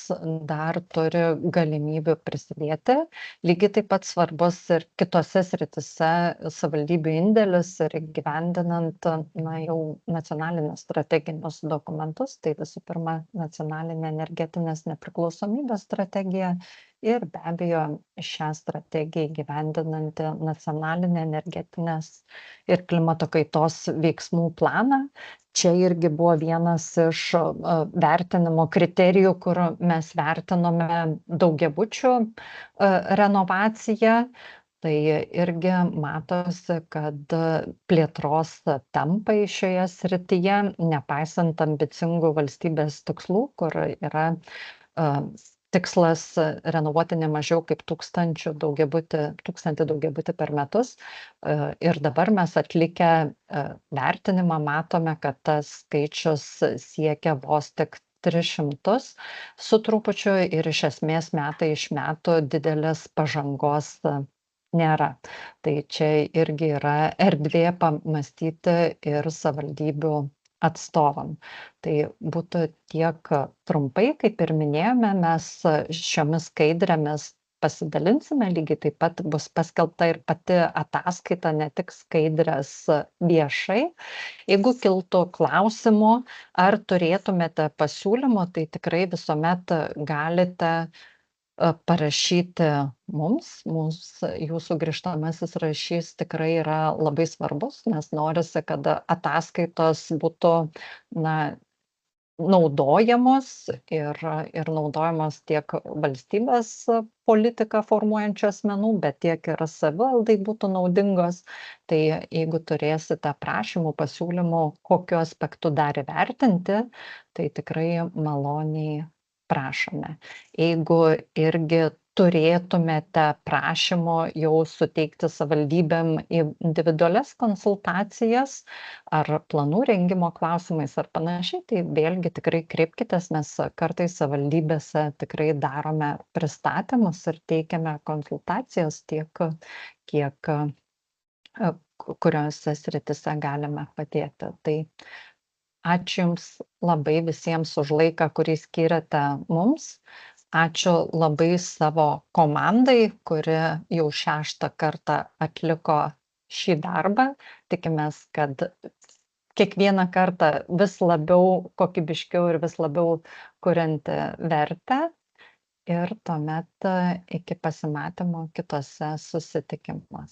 dar turi galimybių prisidėti. Lygiai taip pat svarbus ir kitose sritise savivaldybių indėlis ir įgyvendinant jau nacionalinius strateginius dokumentus, tai visų pirma nacionalinė energetinės nepriklausomybės strategija ir be abejo šią strategiją įgyvendinanti nacionalinė energetinės ir klimato kaitos veiksmų planą. Čia irgi buvo vienas iš vertinimo kriterijų, kur mes vertinome daugiabučių renovaciją. Tai irgi matosi, kad plėtros tempai šioje srityje, nepaisant ambicingų valstybės tikslų, kur yra tikslas renovuoti ne mažiau kaip 1000 daugiabutį per metus. Ir dabar mes atlikę vertinimą matome, kad tas skaičius siekia vos tik 300 su trupučiu ir iš esmės metai iš metų didelės pažangos nėra. Tai čia irgi yra erdvė pamastyti ir savivaldybių atstovam. Tai būtų tiek trumpai, kaip ir minėjome, mes šiomis skaidrėmis pasidalinsime, lygiai taip pat bus paskelbta ir pati ataskaita, ne tik skaidrės viešai. Jeigu kiltų klausimų, ar turėtumėte pasiūlymų, tai tikrai visuomet galite parašyti mums. Jūsų grįžtamasis rašys tikrai yra labai svarbus, nes norisi, kad ataskaitos būtų naudojamos ir naudojamos tiek valstybės politiką formuojančių asmenų, bet tiek ir savivaldai būtų naudingos. Tai jeigu turėsite prašymų, pasiūlymų, kokiu aspektu dar įvertinti, tai tikrai maloniai prašome. Jeigu irgi turėtumėte prašymų jau suteikti savivaldybėm individualias konsultacijas ar planų rengimo klausimais ar panašiai, tai vėlgi tikrai kreipkitės, mes kartais savivaldybėse tikrai darome pristatymus ir teikiame konsultacijas tiek, kiek kuriuose sritise galime padėti. Tai ačiū Jums labai visiems už laiką, kurį skiriate mums. Ačiū labai savo komandai, kuri jau 6. kartą atliko šį darbą. Tikimės, kad kiekvieną kartą vis labiau kokybiškiau ir vis labiau kurianti vertę. Ir tuomet iki pasimatymo kitose susitikimuose.